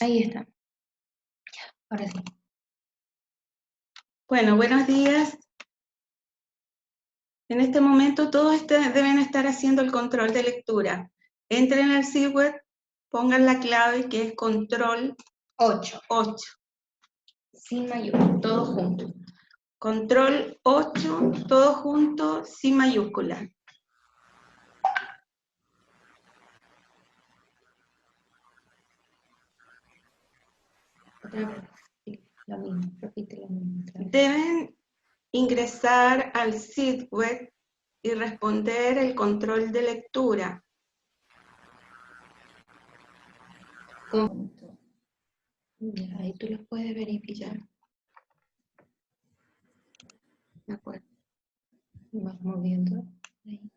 Ahí está. Ahora sí. Bueno, buenos días. En este momento todos deben estar haciendo el control de lectura. Entren al sitio web, pongan la clave que es control 8. Sin mayúscula, todo junto. Control 8, todo junto, sin mayúscula. Otra vez. Sí, lo mismo, repite lo mismo. Deben ingresar al sitio web y responder el control de lectura. Conjunto. Ya, ahí tú los puedes verificar. De acuerdo. Vas moviendo. Ahí.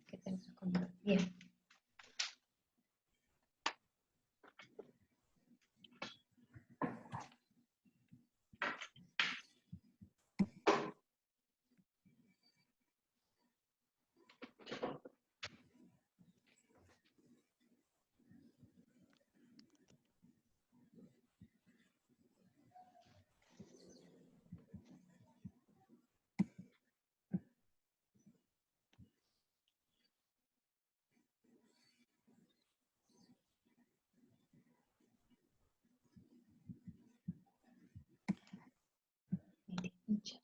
Que tengas control. Bien. Ya.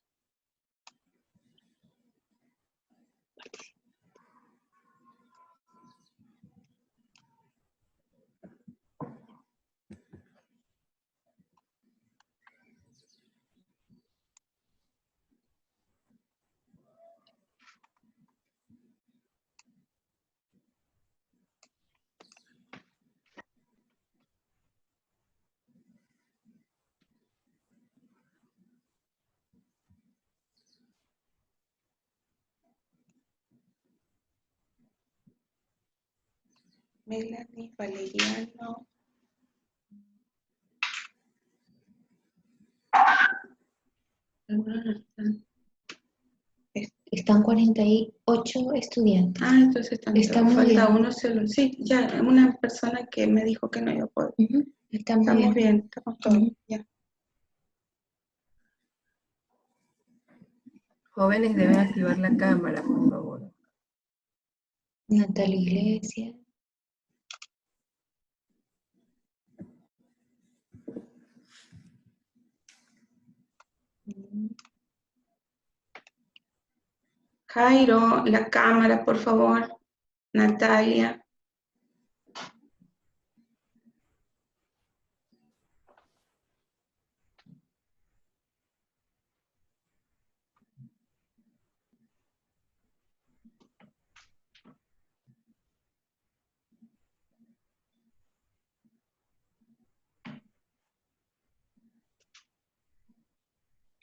Melanie, Valeriano. Algunos no están. Están 48 estudiantes. Ah, entonces Está muy falta bien. uno solo. Sí, ya una persona que me dijo que no iba a poder. Está muy Estamos bien, estamos todos. Ya. Jóvenes deben activar la cámara, por favor. Natalia Iglesias. Jairo, la cámara, por favor. Natalia.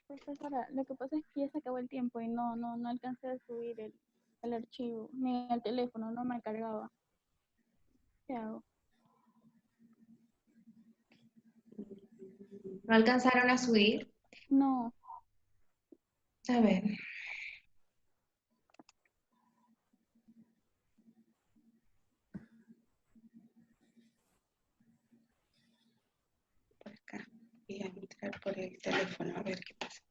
Profesora, lo que pasa es que ya se acabó el tiempo y no alcancé a subir el archivo, ni el teléfono, no me cargaba. ¿Qué hago? ¿No alcanzaron a subir? No, A ver. Por acá. Voy a entrar por el teléfono a ver qué pasa.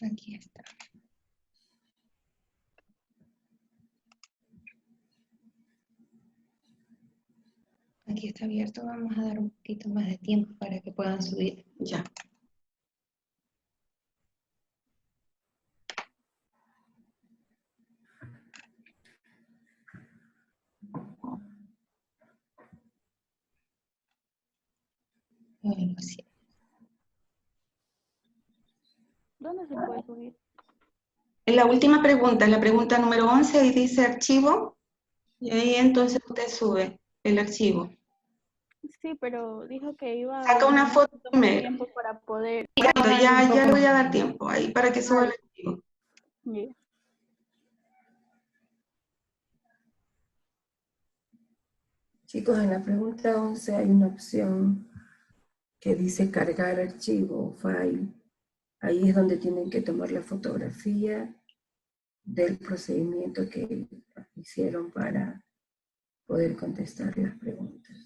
Aquí está. Aquí está abierto. Vamos a dar un poquito más de tiempo para que puedan subir. Ya. Bueno, sí. ¿dónde se puede subir? En la última pregunta, la pregunta número 11, ahí dice archivo. Y ahí entonces usted sube el archivo. Sí, pero dijo que iba a Saca una demorar un foto poquito más de primero. tiempo para poder. Bueno, ya le voy a dar tiempo ahí para que suba el archivo. Yeah. Chicos, en la pregunta 11 hay una opción que dice cargar archivo o file. Ahí es donde tienen que tomar la fotografía del procedimiento que hicieron para poder contestar las preguntas.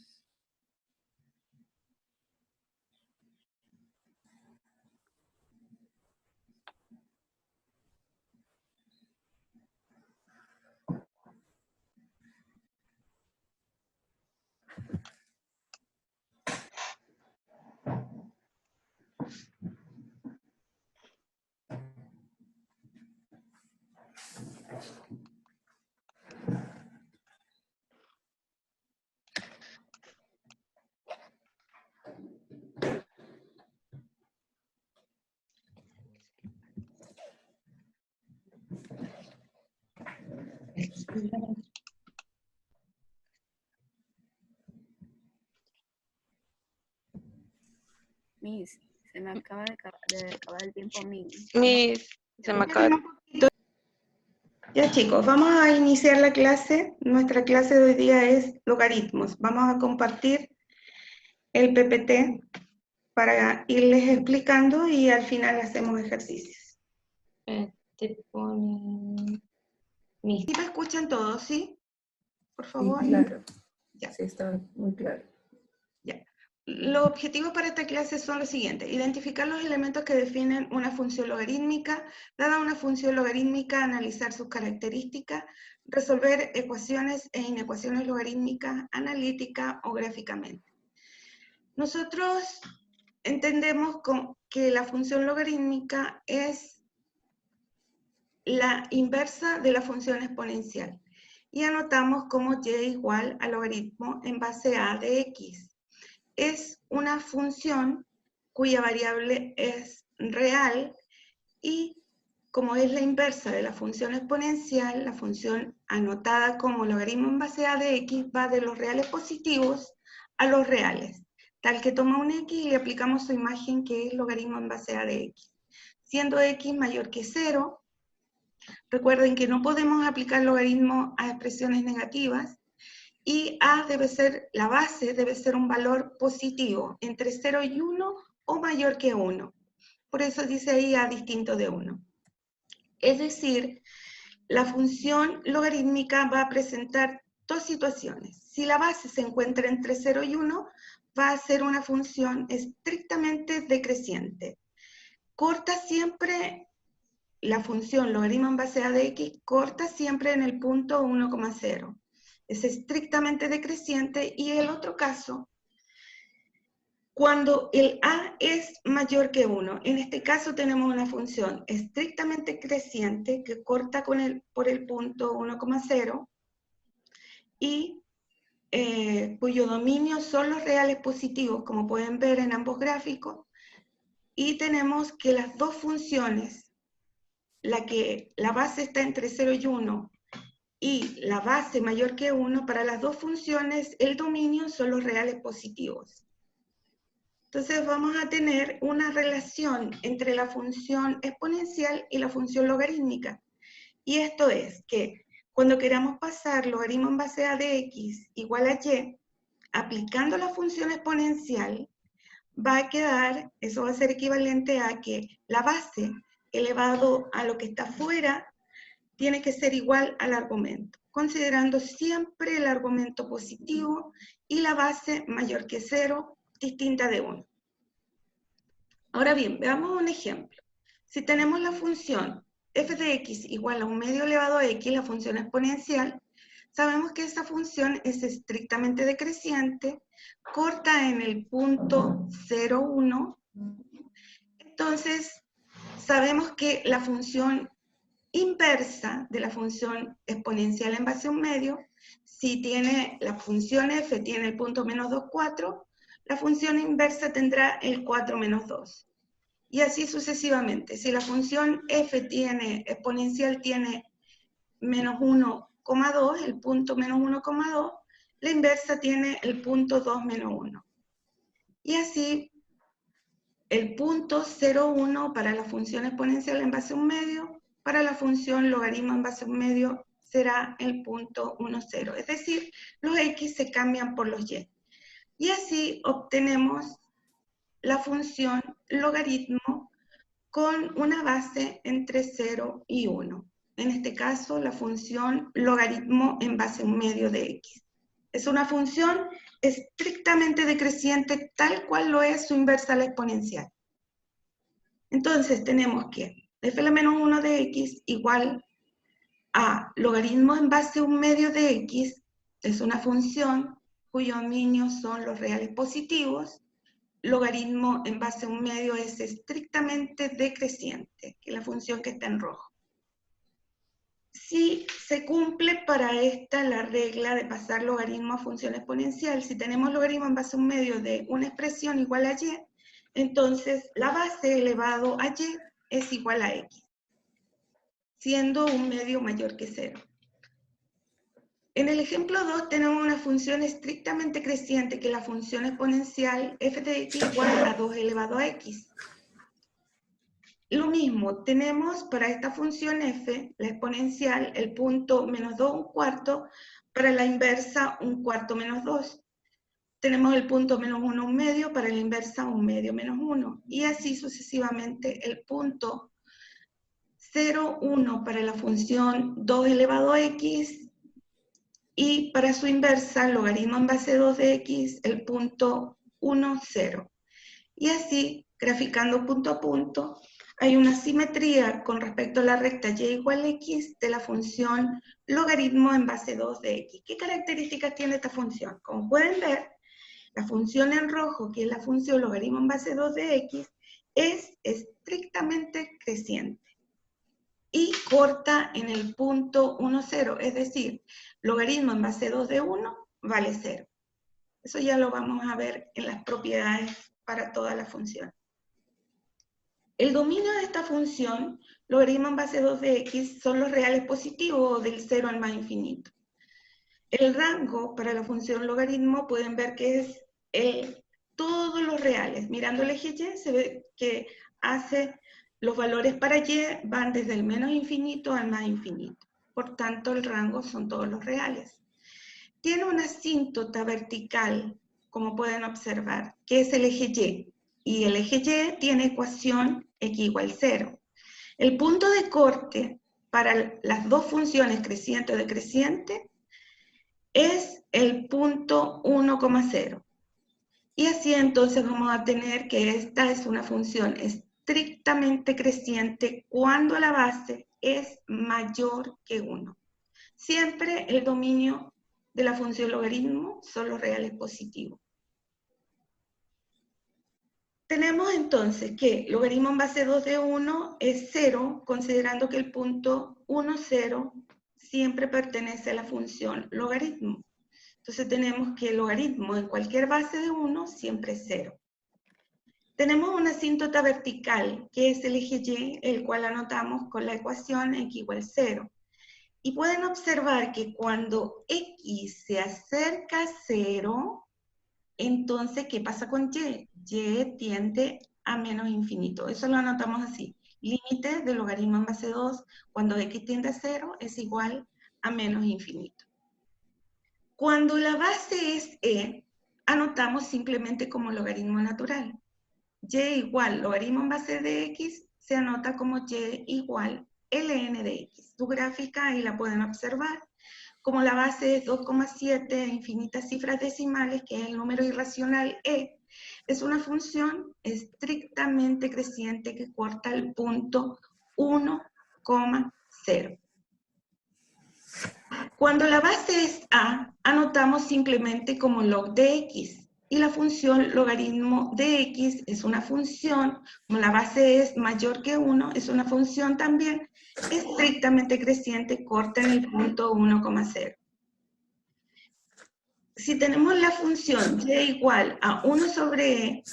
Miss, se me acaba de acabar el tiempo a mí. Miss, se me acaba. Ya chicos, vamos a iniciar la clase. Nuestra clase de hoy día es logaritmos. Vamos a compartir el PPT para irles explicando y al final hacemos ejercicios. Te ponen... ¿Sí me escuchan todos, sí? Por Sí, favor. claro. Ya. Sí, está muy claro. Ya. Los objetivos para esta clase son los siguientes. Identificar los elementos que definen una función logarítmica. Dada una función logarítmica, analizar sus características. Resolver ecuaciones e inecuaciones logarítmicas analítica o gráficamente. Nosotros entendemos que la función logarítmica es la inversa de la función exponencial. Y anotamos como y igual al logaritmo en base a de x. Es una función cuya variable es real y como es la inversa de la función exponencial, la función anotada como logaritmo en base a de x va de los reales positivos a los reales, tal que toma un x y le aplicamos su imagen que es logaritmo en base a de x. Siendo x mayor que 0, recuerden que no podemos aplicar logaritmo a expresiones negativas, y a debe ser, la base debe ser un valor positivo, entre 0 y 1 o mayor que 1. Por eso dice ahí a distinto de 1. Es decir, la función logarítmica va a presentar dos situaciones. Si la base se encuentra entre 0 y 1, va a ser una función estrictamente decreciente. Corta siempre, la función logaritmo en base a de x, corta siempre en el punto 1,0. Es estrictamente decreciente. Y el otro caso, cuando el a es mayor que 1. En este caso tenemos una función estrictamente creciente que corta por el punto 1,0 y cuyo dominio son los reales positivos, como pueden ver en ambos gráficos. Y tenemos que las dos funciones, la base está entre 0 y 1, y la base mayor que 1, para las dos funciones el dominio son los reales positivos. Entonces vamos a tener una relación entre la función exponencial y la función logarítmica. Y esto es que cuando queramos pasar logaritmo en base a de x igual a y, aplicando la función exponencial, va a quedar, eso va a ser equivalente a que la base elevado a lo que está fuera tiene que ser igual al argumento, considerando siempre el argumento positivo y la base mayor que 0, distinta de 1. Ahora bien, veamos un ejemplo. Si tenemos la función f de x igual a 1 medio elevado a x, la función exponencial, sabemos que esa función es estrictamente decreciente, corta en el punto 0,1. Entonces, sabemos que la función inversa de la función exponencial en base a un medio, si tiene la función f tiene el punto menos 2, 4, la función inversa tendrá el 4 menos 2. Y así sucesivamente. Si la función f exponencial tiene menos 1,2, el punto menos 1,2, la inversa tiene el punto 2 menos 1. Y así, el punto 0,1 para la función exponencial en base a un medio, para la función logaritmo en base a un medio será el punto 1,0. Es decir, los x se cambian por los y. Y así obtenemos la función logaritmo con una base entre 0 y 1. En este caso, la función logaritmo en base a un medio de x. Es una función estrictamente decreciente, tal cual lo es su inversa a la exponencial. Entonces, tenemos que f a la menos 1 de x igual a logaritmo en base a un medio de x, es una función cuyos dominios son los reales positivos. Logaritmo en base a un medio es estrictamente decreciente, que es la función que está en rojo. Si se cumple para esta la regla de pasar logaritmo a función exponencial, si tenemos logaritmo en base a un medio de una expresión igual a y, entonces la base elevado a y es igual a x, siendo un medio mayor que 0. En el ejemplo 2 tenemos una función estrictamente creciente, que es la función exponencial f de x igual a 2 elevado a x. Lo mismo, tenemos para esta función f, la exponencial, el punto menos 2 un cuarto, para la inversa un cuarto menos 2. Tenemos el punto menos 1 un medio, para la inversa un medio menos 1. Y así sucesivamente el punto 0, 1 para la función 2 elevado a x, y para su inversa, logaritmo en base 2 de x, el punto 1, 0. Y así, graficando punto a punto, hay una simetría con respecto a la recta y igual a x de la función logaritmo en base 2 de x. ¿Qué características tiene esta función? Como pueden ver, la función en rojo, que es la función logaritmo en base 2 de x, es estrictamente creciente y corta en el punto 1, 0, es decir, logaritmo en base 2 de 1 vale 0. Eso ya lo vamos a ver en las propiedades para toda la función. El dominio de esta función, logaritmo en base 2 de x, son los reales positivos del 0 al más infinito. El rango para la función logaritmo pueden ver que es todos los reales. Mirando el eje y se ve que los valores para y van desde el menos infinito al más infinito. Por tanto, el rango son todos los reales. Tiene una asíntota vertical, como pueden observar, que es el eje y. Y el eje y tiene ecuación x igual 0. El punto de corte para las dos funciones creciente o decreciente es el punto 1,0. Y así entonces vamos a tener que esta es una función estrictamente creciente cuando la base es mayor que 1. Siempre el dominio de la función logaritmo son los reales positivos. Tenemos entonces que logaritmo en base 2 de 1 es 0, considerando que el punto 1, 0 siempre pertenece a la función logaritmo. Entonces tenemos que el logaritmo en cualquier base de 1 siempre es 0. Tenemos una asíntota vertical, que es el eje y, el cual anotamos con la ecuación x igual 0. Y pueden observar que cuando x se acerca a 0, entonces, ¿qué pasa con y? Y tiende a menos infinito. Eso lo anotamos así. Límite de logaritmo en base 2, cuando x tiende a 0, es igual a menos infinito. Cuando la base es e, anotamos simplemente como logaritmo natural. Y igual logaritmo en base de x se anota como y igual ln de x. Su gráfica ahí la pueden observar. Como la base es 2,7 infinitas cifras decimales, que es el número irracional e, es una función estrictamente creciente que corta el punto 1,0. Cuando la base es a, anotamos simplemente como log de x. Y la función logaritmo de x es una función, como la base es mayor que 1, es una función también estrictamente creciente, corta en el punto 1,0. Si tenemos la función y igual a 1 sobre e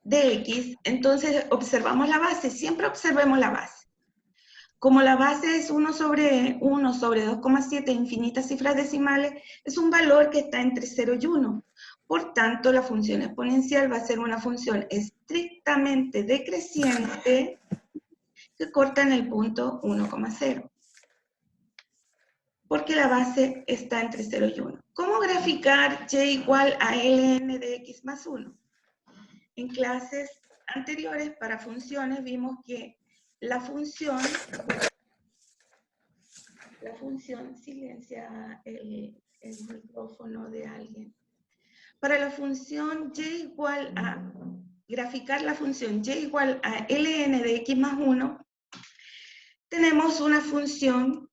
de x, entonces observamos la base, siempre observemos la base. Como la base es 1 sobre e, 1 sobre 2,7 infinitas cifras decimales, es un valor que está entre 0 y 1. Por tanto, la función exponencial va a ser una función estrictamente decreciente que corta en el punto 1,0. Porque la base está entre 0 y 1. ¿Cómo graficar y igual a ln de x más 1? En clases anteriores, para funciones, vimos que la función, silencia el micrófono de alguien. Para la función y igual a, graficar la función y igual a ln de x más 1, tenemos una función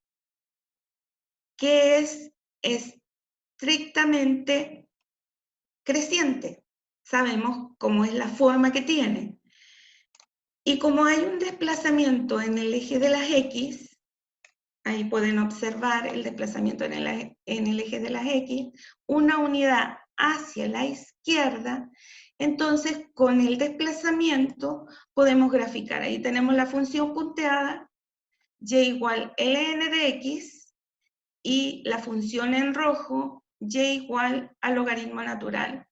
que es estrictamente creciente. Sabemos cómo es la forma que tiene. Y como hay un desplazamiento en el eje de las x, ahí pueden observar el desplazamiento en el eje de las x, una unidad hacia la izquierda, entonces con el desplazamiento podemos graficar. Ahí tenemos la función punteada, y igual ln de x, y la función en rojo, y igual al logaritmo natural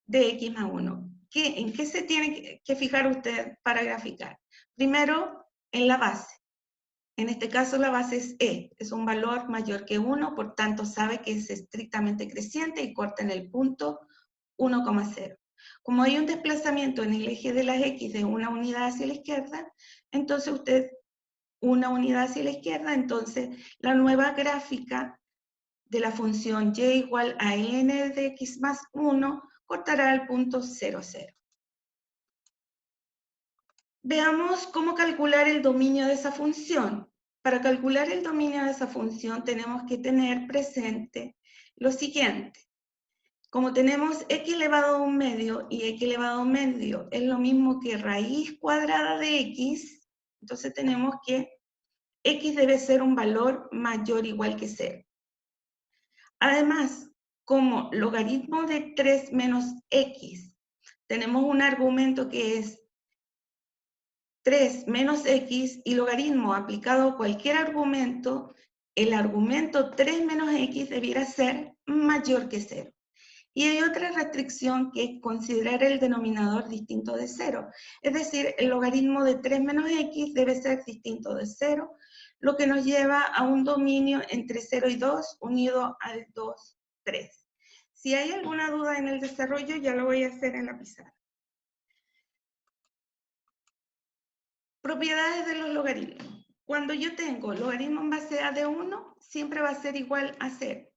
de x más 1. ¿En qué se tiene que fijar usted para graficar? Primero, en la base. En este caso la base es e, es un valor mayor que 1, por tanto sabe que es estrictamente creciente y corta en el punto 1,0. Como hay un desplazamiento en el eje de las x de una unidad hacia la izquierda, entonces usted, una unidad hacia la izquierda, entonces la nueva gráfica de la función y igual a n de x más 1 cortará al punto 0, 0. Veamos cómo calcular el dominio de esa función. Para calcular el dominio de esa función tenemos que tener presente lo siguiente. Como tenemos x elevado a un medio y x elevado a un medio es lo mismo que raíz cuadrada de x, entonces tenemos que x debe ser un valor mayor o igual que 0. Además, como logaritmo de 3 menos x, tenemos un argumento que es 3 menos x y logaritmo aplicado a cualquier argumento, el argumento 3 menos x debiera ser mayor que 0. Y hay otra restricción que es considerar el denominador distinto de 0. Es decir, el logaritmo de 3 menos x debe ser distinto de 0, lo que nos lleva a un dominio entre 0 y 2 unido al 2, 3. Si hay alguna duda en el desarrollo, ya lo voy a hacer en la pizarra. Propiedades de los logaritmos. Cuando yo tengo logaritmo en base a de 1, siempre va a ser igual a 0.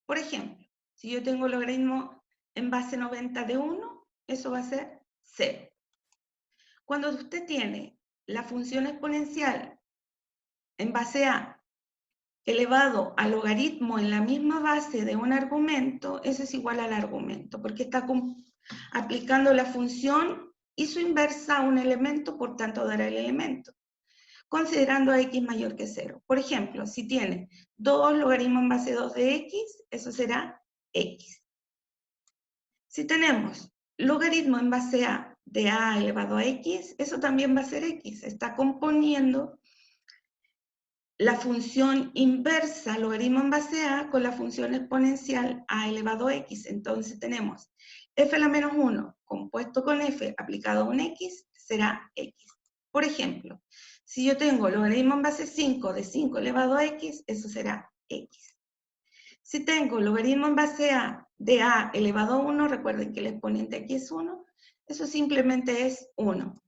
Por ejemplo, si yo tengo logaritmo en base 90 de 1, eso va a ser 0. Cuando usted tiene la función exponencial en base a elevado al logaritmo en la misma base de un argumento, eso es igual al argumento, porque está aplicando la función y su inversa a un elemento, por tanto dará el elemento, considerando a x mayor que 0. Por ejemplo, si tiene 2 logaritmo en base 2 de x, eso será x. Si tenemos logaritmo en base a de a elevado a x, eso también va a ser x. Está componiendo la función inversa logaritmo en base a con la función exponencial a elevado a x. Entonces tenemos f a la menos 1 compuesto con f aplicado a un x será x. Por ejemplo, si yo tengo logaritmo en base 5 de 5 elevado a x, eso será x. Si tengo logaritmo en base a de a elevado a 1, recuerden que el exponente aquí es 1, eso simplemente es 1.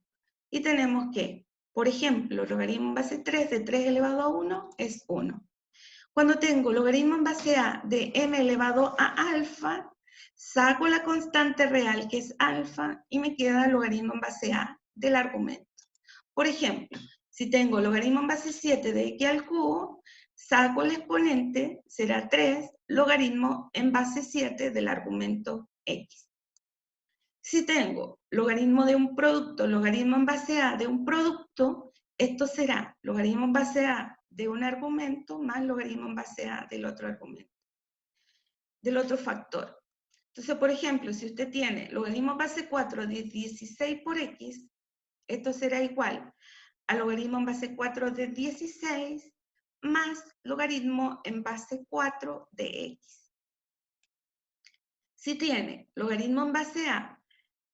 Y tenemos que, por ejemplo, logaritmo en base 3 de 3 elevado a 1 es 1. Cuando tengo logaritmo en base a de m elevado a alfa, saco la constante real que es alfa y me queda logaritmo en base a del argumento. Por ejemplo, si tengo logaritmo en base 7 de x al cubo, saco el exponente, será 3, logaritmo en base 7 del argumento x. Si tengo logaritmo de un producto, logaritmo en base a de un producto, esto será logaritmo en base a de un argumento más logaritmo en base a del otro argumento, del otro factor. Entonces, por ejemplo, si usted tiene logaritmo en base 4 de 16 por x, esto será igual a logaritmo en base 4 de 16 más logaritmo en base 4 de x. Si tiene logaritmo en base a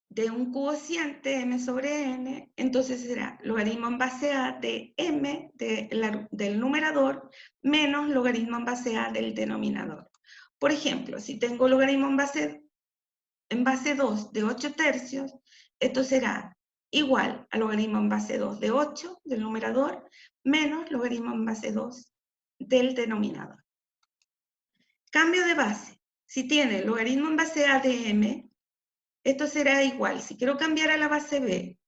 de un cociente m sobre n, entonces será logaritmo en base a de m del numerador menos logaritmo en base a del denominador. Por ejemplo, si tengo logaritmo en base 2 de 8 tercios, esto será igual a logaritmo en base 2 de 8 del numerador menos logaritmo en base 2 del denominador. Cambio de base. Si tiene logaritmo en base A de m, esto será igual. Si quiero cambiar a la base b,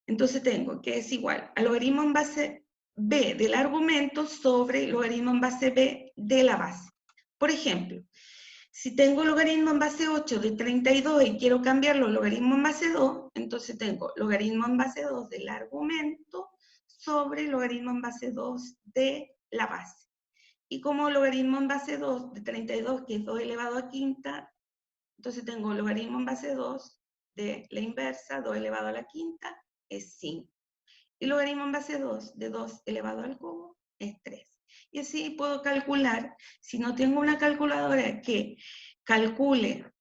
entonces tengo que es igual a logaritmo en base b del argumento sobre logaritmo en base b de la base. Por ejemplo, si tengo logaritmo en base 8 de 32 y quiero cambiarlo a logaritmo en base 2, entonces tengo logaritmo en base 2 del argumento sobre logaritmo en base 2 de la base. Y como logaritmo en base 2 de 32, que es 2 elevado a quinta, entonces tengo logaritmo en base 2 de la inversa, 2 elevado a la quinta, es 5. Y logaritmo en base 2 de 2 elevado al cubo es 3. Y así puedo calcular, si no tengo una calculadora que calcule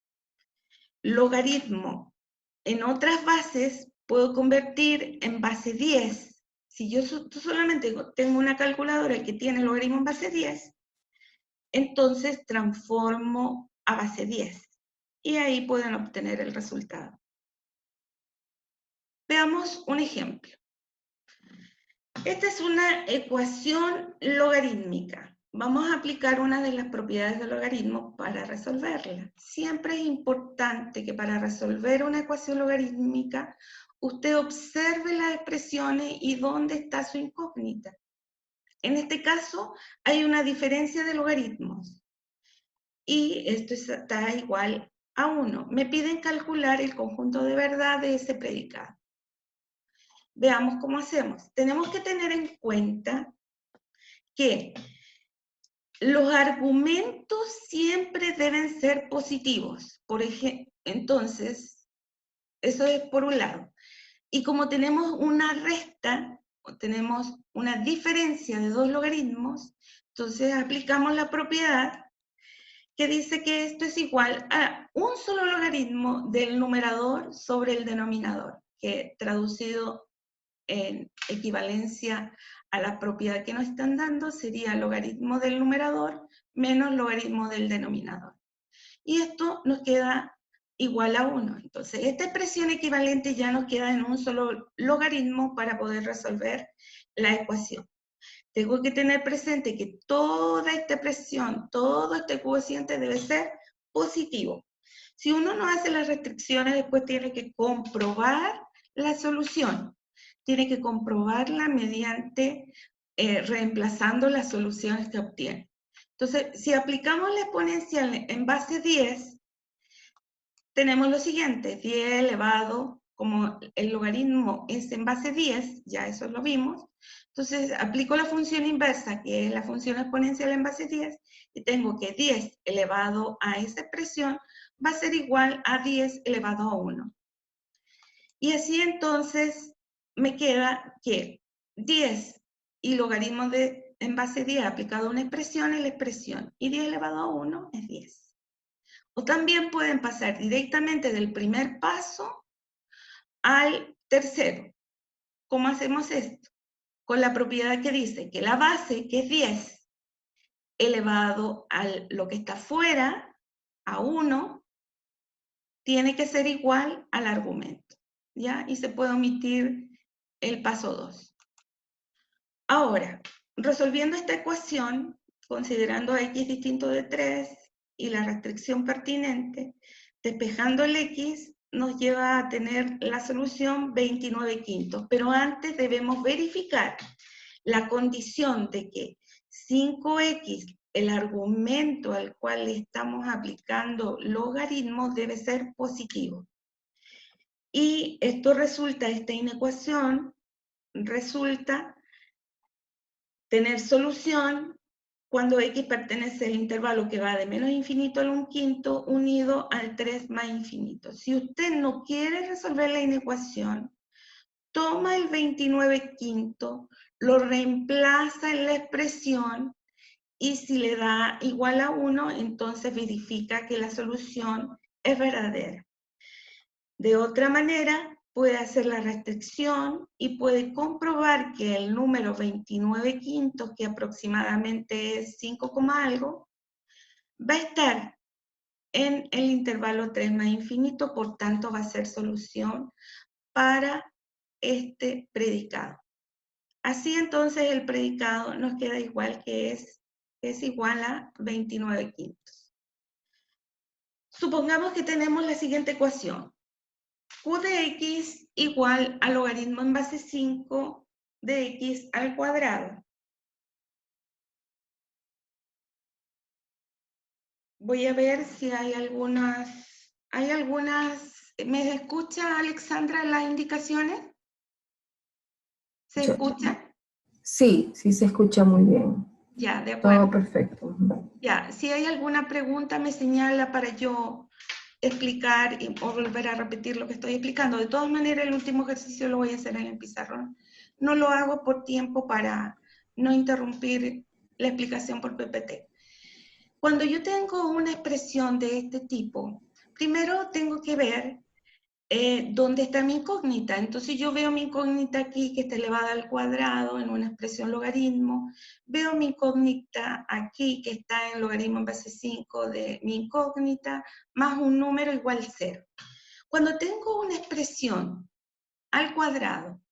logaritmo en otras bases, puedo convertir en base 10. Si yo solamente tengo una calculadora que tiene logaritmo en base 10, entonces transformo a base 10. Y ahí pueden obtener el resultado. Veamos un ejemplo. Esta es una ecuación logarítmica. Vamos a aplicar una de las propiedades del logaritmo para resolverla. Siempre es importante que para resolver una ecuación logarítmica, usted observe las expresiones y dónde está su incógnita. En este caso, hay una diferencia de logaritmos. Y esto está igual a 1. Me piden calcular el conjunto de verdad de ese predicado. Veamos cómo hacemos. Tenemos que tener en cuenta que los argumentos siempre deben ser positivos. Por ejemplo, entonces, eso es por un lado. Y como tenemos una resta, o tenemos una diferencia de dos logaritmos, entonces aplicamos la propiedad que dice que esto es igual a un solo logaritmo del numerador sobre el denominador, que traducido en equivalencia a la propiedad que nos están dando sería logaritmo del numerador menos logaritmo del denominador. Y esto nos queda igual a 1. Entonces, esta expresión equivalente ya nos queda en un solo logaritmo para poder resolver la ecuación. Tengo que tener presente que toda esta expresión, todo este cociente debe ser positivo. Si uno no hace las restricciones, después tiene que comprobar la solución. Tiene que comprobarla mediante reemplazando las soluciones que obtiene. Entonces, si aplicamos la exponencial en base 10, tenemos lo siguiente, 10 elevado, como el logaritmo es en base 10, ya eso lo vimos, entonces aplico la función inversa, que es la función exponencial en base 10, y tengo que 10 elevado a esa expresión va a ser igual a 10 elevado a 1. Y así entonces me queda que 10 y logaritmo en base 10 aplicado a una expresión es la expresión, y 10 elevado a 1 es 10. O también pueden pasar directamente del primer paso al tercero. ¿Cómo hacemos esto? Con la propiedad que dice que la base, que es 10, elevado a lo que está fuera, a 1, tiene que ser igual al argumento, ¿ya? Y se puede omitir el paso 2. Ahora, resolviendo esta ecuación, considerando x distinto de 3 y la restricción pertinente, despejando el x nos lleva a tener la solución 29 quintos, pero antes debemos verificar la condición de que 5x, el argumento al cual le estamos aplicando logaritmo, debe ser positivo. Y esto resulta, esta inecuación resulta tener solución cuando x pertenece al intervalo que va de menos infinito al 1/5 unido al 3 más infinito. Si usted no quiere resolver la inecuación, toma el 29 quinto, lo reemplaza en la expresión y si le da igual a 1, entonces verifica que la solución es verdadera. De otra manera, puede hacer la restricción y puede comprobar que el número 29 quintos, que aproximadamente es 5, algo, va a estar en el intervalo 3 más infinito, por tanto va a ser solución para este predicado. Así entonces el predicado nos queda igual, que es igual a 29 quintos. Supongamos que tenemos la siguiente ecuación. Q de x igual al logaritmo en base 5 de x al cuadrado. Voy a ver si hay algunas, ¿me escucha Alexandra las indicaciones? ¿Se escucha? Sí, sí se escucha muy bien. Ya, de acuerdo. Todo perfecto. Ujú. Ya, si hay alguna pregunta me señala para yo explicar o volver a repetir lo que estoy explicando. De todas maneras, el último ejercicio lo voy a hacer en el pizarrón. No lo hago por tiempo para no interrumpir la explicación por PPT. Cuando yo tengo una expresión de este tipo, primero tengo que ver dónde está mi incógnita. Entonces yo veo mi incógnita aquí, que está elevada al cuadrado en una expresión logaritmo. Veo mi incógnita aquí, que está en logaritmo en base 5 de mi incógnita, más un número igual 0. Cuando tengo una expresión al cuadrado,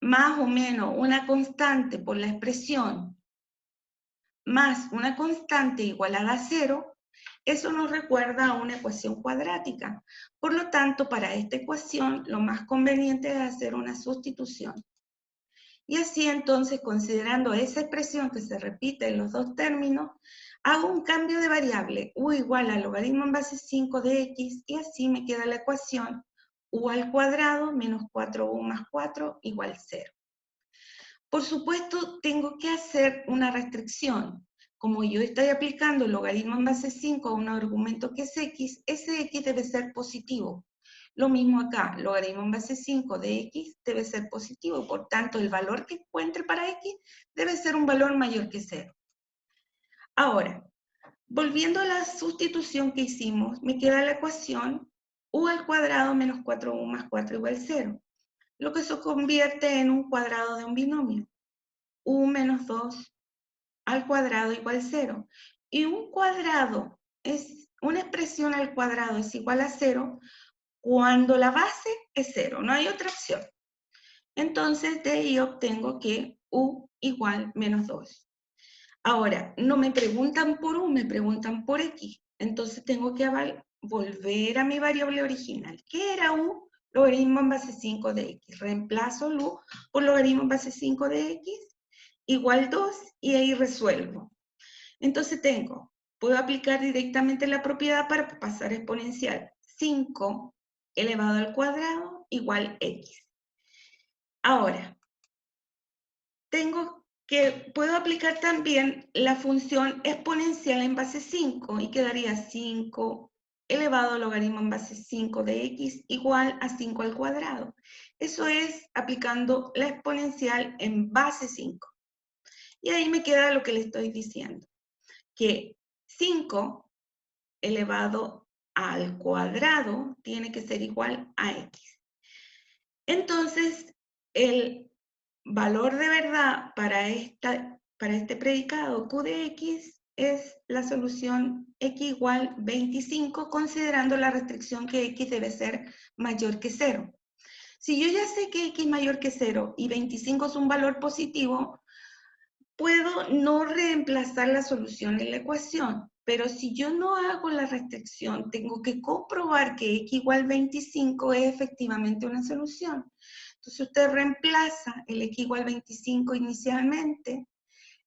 más o menos una constante por la expresión, más una constante igualada a 0, eso nos recuerda a una ecuación cuadrática. Por lo tanto, para esta ecuación, lo más conveniente es hacer una sustitución. Y así entonces, considerando esa expresión que se repite en los dos términos, hago un cambio de variable, u igual al logaritmo en base 5 de x, y así me queda la ecuación u al cuadrado menos 4u más 4 igual 0. Por supuesto, tengo que hacer una restricción. Como yo estoy aplicando el logaritmo en base 5 a un argumento que es x, ese x debe ser positivo. Lo mismo acá, logaritmo en base 5 de x debe ser positivo, por tanto el valor que encuentre para x debe ser un valor mayor que 0. Ahora, volviendo a la sustitución que hicimos, me queda la ecuación u al cuadrado menos 4u más 4 igual 0, lo que se convierte en un cuadrado de un binomio. U menos 2 al cuadrado igual 0. Y un cuadrado es una expresión al cuadrado es igual a 0 cuando la base es 0, no hay otra opción. Entonces de ahí obtengo que u igual menos 2. Ahora, no me preguntan por u, me preguntan por x. Entonces tengo que volver a mi variable original. ¿Qué era u? Logaritmo en base 5 de x. Reemplazo el u por logaritmo en base 5 de x igual 2 y ahí resuelvo. Entonces puedo aplicar directamente la propiedad para pasar exponencial. 5 elevado al cuadrado igual x. Ahora, puedo aplicar también la función exponencial en base 5 y quedaría 5 elevado al logaritmo en base 5 de x igual a 5 al cuadrado. Eso es aplicando la exponencial en base 5. Y ahí me queda lo que le estoy diciendo, que 5 elevado al cuadrado tiene que ser igual a x. Entonces, el valor de verdad para este predicado Q de x es la solución x igual 25, considerando la restricción que x debe ser mayor que 0. Si yo ya sé que x es mayor que 0 y 25 es un valor positivo, puedo no reemplazar la solución en la ecuación, pero si yo no hago la restricción, tengo que comprobar que x igual 25 es efectivamente una solución. Entonces usted reemplaza el x igual 25 inicialmente,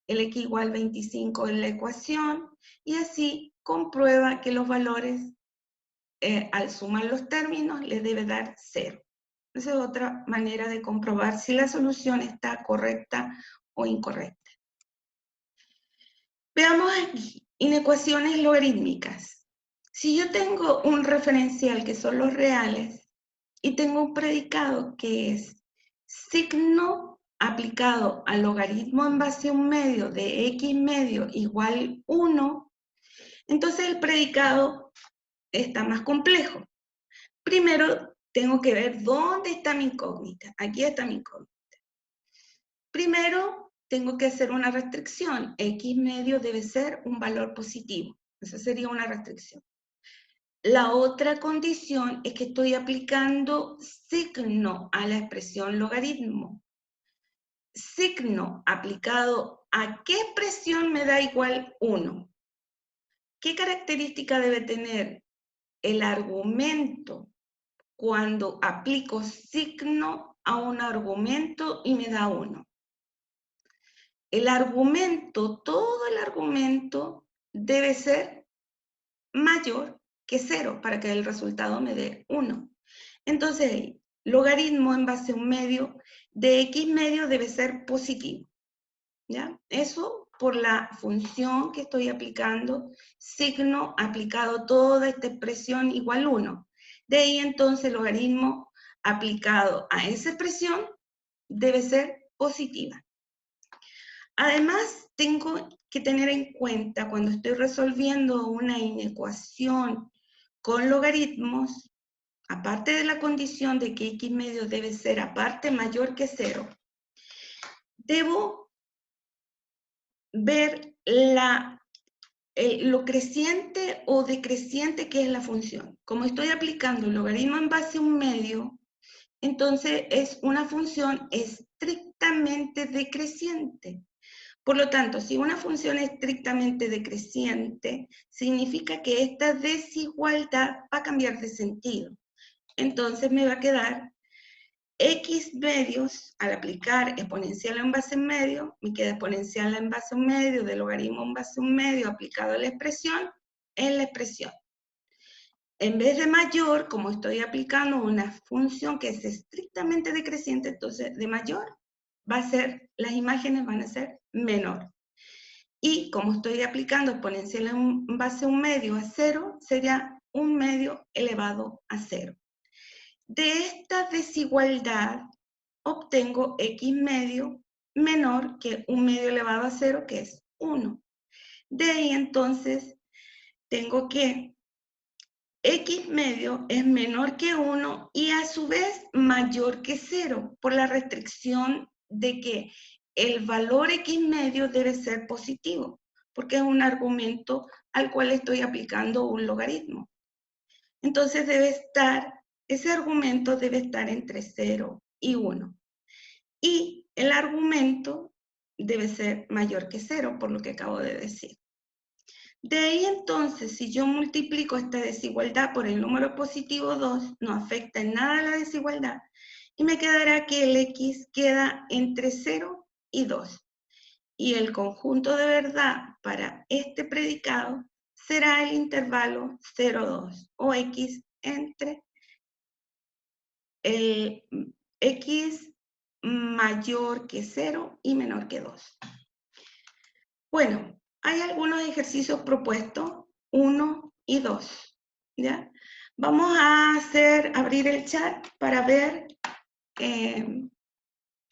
el x igual 25 en la ecuación, y así comprueba que los valores, al sumar los términos, le debe dar 0. Esa es otra manera de comprobar si la solución está correcta o incorrecta. Veamos aquí, inecuaciones logarítmicas. Si yo tengo un referencial que son los reales y tengo un predicado que es signo aplicado al logaritmo en base a un medio de x medio igual 1, entonces el predicado está más complejo. Primero tengo que ver dónde está mi incógnita. Aquí está mi incógnita. Primero tengo que hacer una restricción. X medio debe ser un valor positivo. Esa sería una restricción. la otra condición es que estoy aplicando signo a la expresión logaritmo. Signo aplicado a qué expresión me da igual 1. ¿Qué característica debe tener el argumento cuando aplico signo a un argumento y me da 1? El argumento, todo el argumento debe ser mayor que 0 para que el resultado me dé 1. Entonces, el logaritmo en base a un medio de x medio debe ser positivo. ¿Ya? Eso por la función que estoy aplicando, signo aplicado a toda esta expresión igual 1. De ahí entonces el logaritmo aplicado a esa expresión debe ser positiva. Además, tengo que tener en cuenta cuando estoy resolviendo una inecuación con logaritmos, aparte de la condición de que x medio debe ser aparte mayor que 0, debo ver lo creciente o decreciente que es la función. Como estoy aplicando el logaritmo en base a un medio, entonces es una función estrictamente decreciente. Por lo tanto, si una función es estrictamente decreciente, significa que esta desigualdad va a cambiar de sentido. Entonces me va a quedar x medios, al aplicar exponencial en base en medio, me queda exponencial en base en medio, de logaritmo en base en medio, aplicado a la expresión, en la expresión. En vez de mayor, como estoy aplicando una función que es estrictamente decreciente, entonces de mayor va a ser, las imágenes van a ser menor. Y como estoy aplicando exponencial en base a un medio a 0, sería un medio elevado a 0. De esta desigualdad obtengo x medio menor que un medio elevado a 0, que es 1. De ahí entonces tengo que x medio es menor que 1 y a su vez mayor que 0, por la restricción de que el valor x medio debe ser positivo, porque es un argumento al cual estoy aplicando un logaritmo. Entonces ese argumento debe estar entre 0 y 1. Y el argumento debe ser mayor que 0, por lo que acabo de decir. De ahí entonces, si yo multiplico esta desigualdad por el número positivo 2, no afecta en nada la desigualdad, y me quedará que el x queda entre 0 y 2. Y el conjunto de verdad para este predicado será el intervalo 0, 2, o x entre el x mayor que 0 y menor que 2. Bueno, hay algunos ejercicios propuestos, 1 y 2, ¿ya? Vamos a abrir el chat para ver qué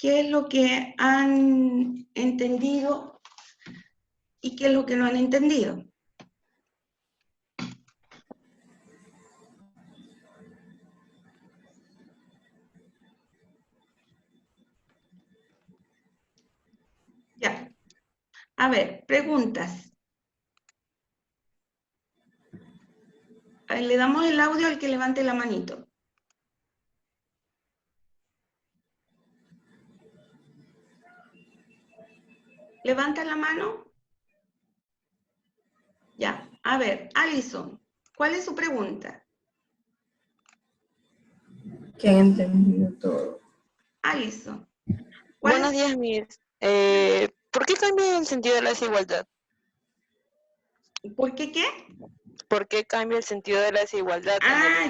es lo que han entendido y qué es lo que no han entendido. Ya. A ver, preguntas. Le damos el audio al que levante la manito. ¿Levanta la mano? Ya. A ver, Alison, ¿cuál es su pregunta? Que han entendido todo. Alison. Buenos días, Miss. ¿Por qué cambia el sentido de la desigualdad? ¿Por qué qué? ¿Por qué cambia el sentido de la desigualdad?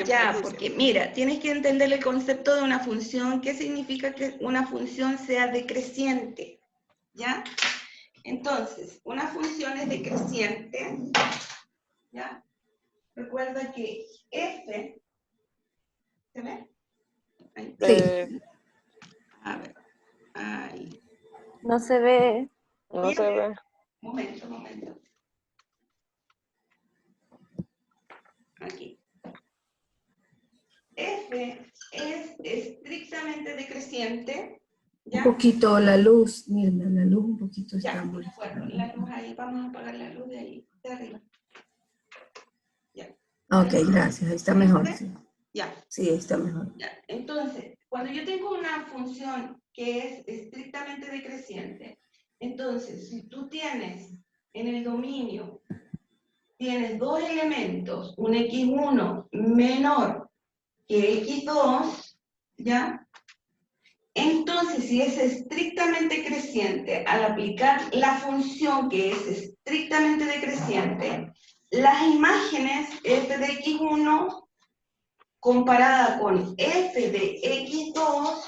Ya, porque mira, tienes que entender el concepto de una función. ¿Qué significa que una función sea decreciente? ¿Ya? Entonces, una función es decreciente, ¿ya? Recuerda que f, ¿se ve? Ahí. Sí. A ver, ahí. No se ve. No se ve. Momento. Aquí. F es estrictamente decreciente. ¿Ya? Un poquito la luz, Mirna, la luz un poquito Ya, está de muy acuerdo, la luz ahí, vamos a apagar la luz de ahí, de arriba. Ya. Ok, gracias. Ahí está mejor, sí. Ya. Sí, ahí está mejor. Ya. Entonces, cuando yo tengo una función que es estrictamente decreciente, entonces, si tú tienes en el dominio, tienes dos elementos, un x1 menor que x2, ¿ya? Entonces, si es estrictamente creciente, al aplicar la función que es estrictamente decreciente, las imágenes f de x1 comparada con f de x2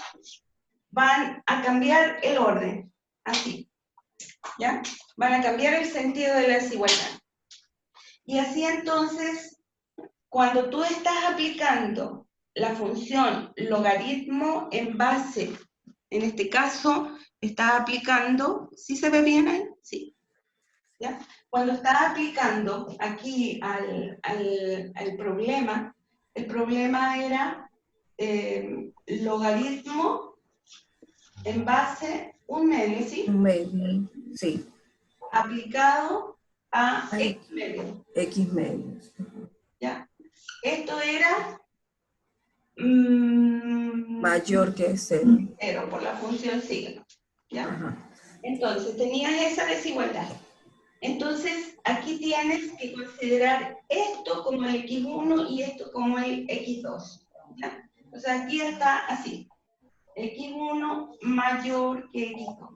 van a cambiar el orden, así, ¿ya? Van a cambiar el sentido de la desigualdad. Y así entonces, cuando tú estás aplicando la función logaritmo en base, en este caso, estás aplicando, ¿sí se ve bien ahí? Sí. ¿Ya? Cuando estás aplicando aquí al problema, el problema era logaritmo en base un medio, ¿sí? Un medio, sí. Aplicado a x medio. X medios. ¿Ya? Esto era Mayor que 0. 0 por la función signo. ¿Ya? Ajá. Entonces tenías esa desigualdad. Entonces aquí tienes que considerar esto como el x1 y esto como el x2. ¿Ya? O sea, aquí está así. x1 mayor que x2.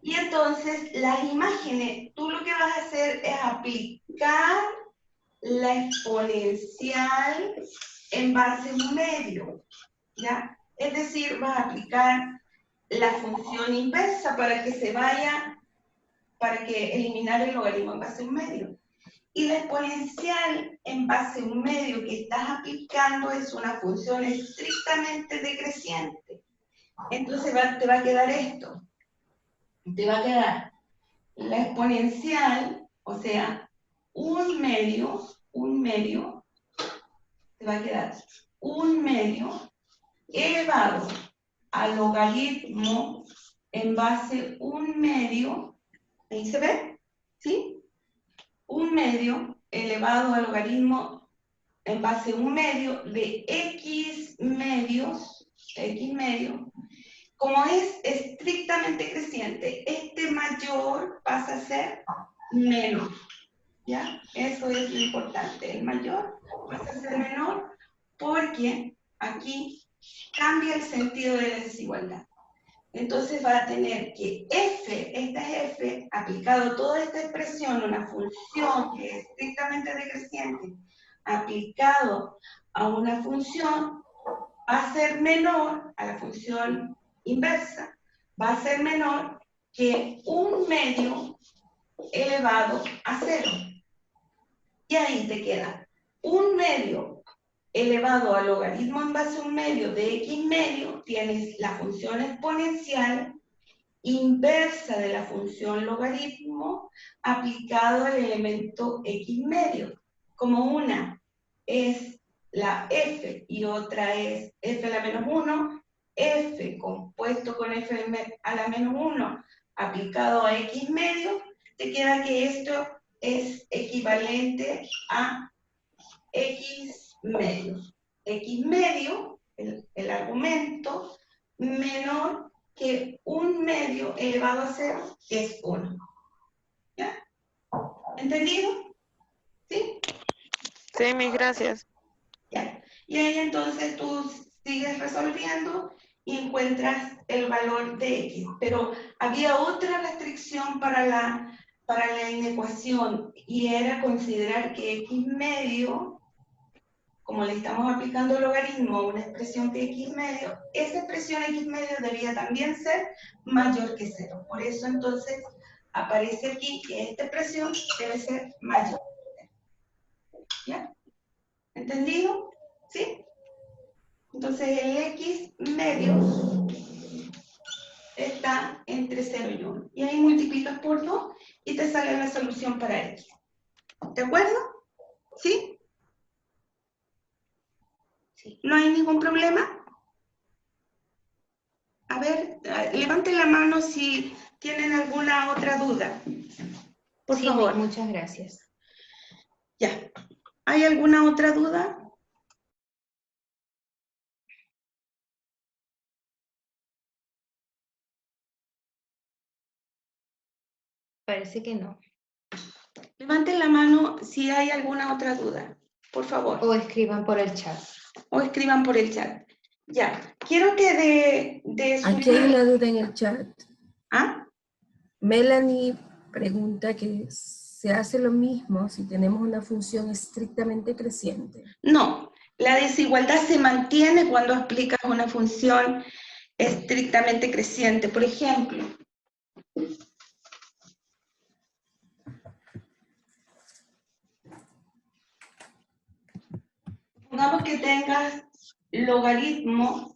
Y entonces las imágenes, tú lo que vas a hacer es aplicar la exponencial en base a un medio, ¿ya? Es decir, vas a aplicar la función inversa para que se vaya, para que eliminar el logaritmo en base a un medio. Y la exponencial en base a un medio que estás aplicando es una función estrictamente decreciente. Entonces te va a quedar esto. Te va a quedar la exponencial, o sea, un medio, te va a quedar un medio elevado al logaritmo en base un medio, ahí se ve, ¿sí? Un medio elevado al logaritmo en base a un medio de x medios, como es estrictamente creciente, este mayor pasa a ser menor, ¿ya? Eso es lo importante, el mayor pasa a ser menor porque aquí cambia el sentido de la desigualdad. Entonces va a tener que f, esta es f, aplicado toda esta expresión, una función que es estrictamente decreciente, aplicado a una función, va a ser menor a la función inversa, va a ser menor que un medio elevado a 0. Y ahí te queda un medio elevado al logaritmo en base a un medio de x medio, tienes la función exponencial inversa de la función logaritmo aplicado al elemento x medio. Como una es la f y otra es f a la menos 1, f compuesto con f a la menos 1 aplicado a x medio, te queda que esto es equivalente a x medio. X medio, el argumento, menor que un medio elevado a 0, que es 1. ¿Ya? ¿Entendido? ¿Sí? Sí, mis gracias. Ya. Y ahí entonces tú sigues resolviendo y encuentras el valor de x. Pero había otra restricción para la inecuación y era considerar que x medio, como le estamos aplicando el logaritmo a una expresión que x medio, esa expresión x medio debía también ser mayor que 0. Por eso entonces aparece aquí que esta expresión debe ser mayor. ¿Ya? ¿Entendido? ¿Sí? Entonces el x medios está entre 0 y 1. Y ahí multiplicas por 2 y te sale la solución para x. ¿De acuerdo? ¿Sí? ¿No hay ningún problema? A ver, levanten la mano si tienen alguna otra duda. Por Sí, favor. muchas gracias. Ya. ¿Hay alguna otra duda? Parece que no. Levanten la mano si hay alguna otra duda, por favor. O escriban por el chat. O escriban por el chat. Ya, quiero que de su Aquí hay libro- una duda en el chat. ¿Ah? Melanie pregunta que se hace lo mismo si tenemos una función estrictamente creciente. No, la desigualdad se mantiene cuando aplicas una función estrictamente creciente. Por ejemplo, pongamos que tengas logaritmo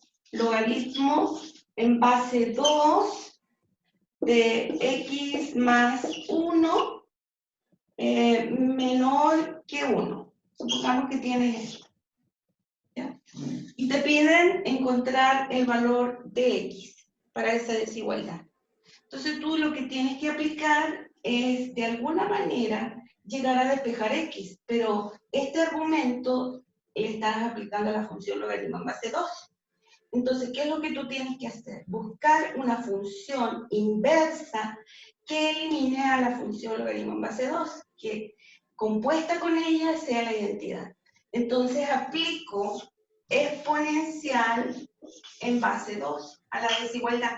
en base 2 de x más 1 menor que 1. Supongamos que tienes eso. ¿Ya? Y te piden encontrar el valor de x para esa desigualdad. Entonces tú lo que tienes que aplicar es, de alguna manera, llegar a despejar x, pero este argumento le estás aplicando a la función logaritmo en base 2. Entonces, ¿qué es lo que tú tienes que hacer? Buscar una función inversa que elimine a la función logaritmo en base 2, que compuesta con ella sea la identidad. Entonces aplico exponencial en base 2 a la desigualdad.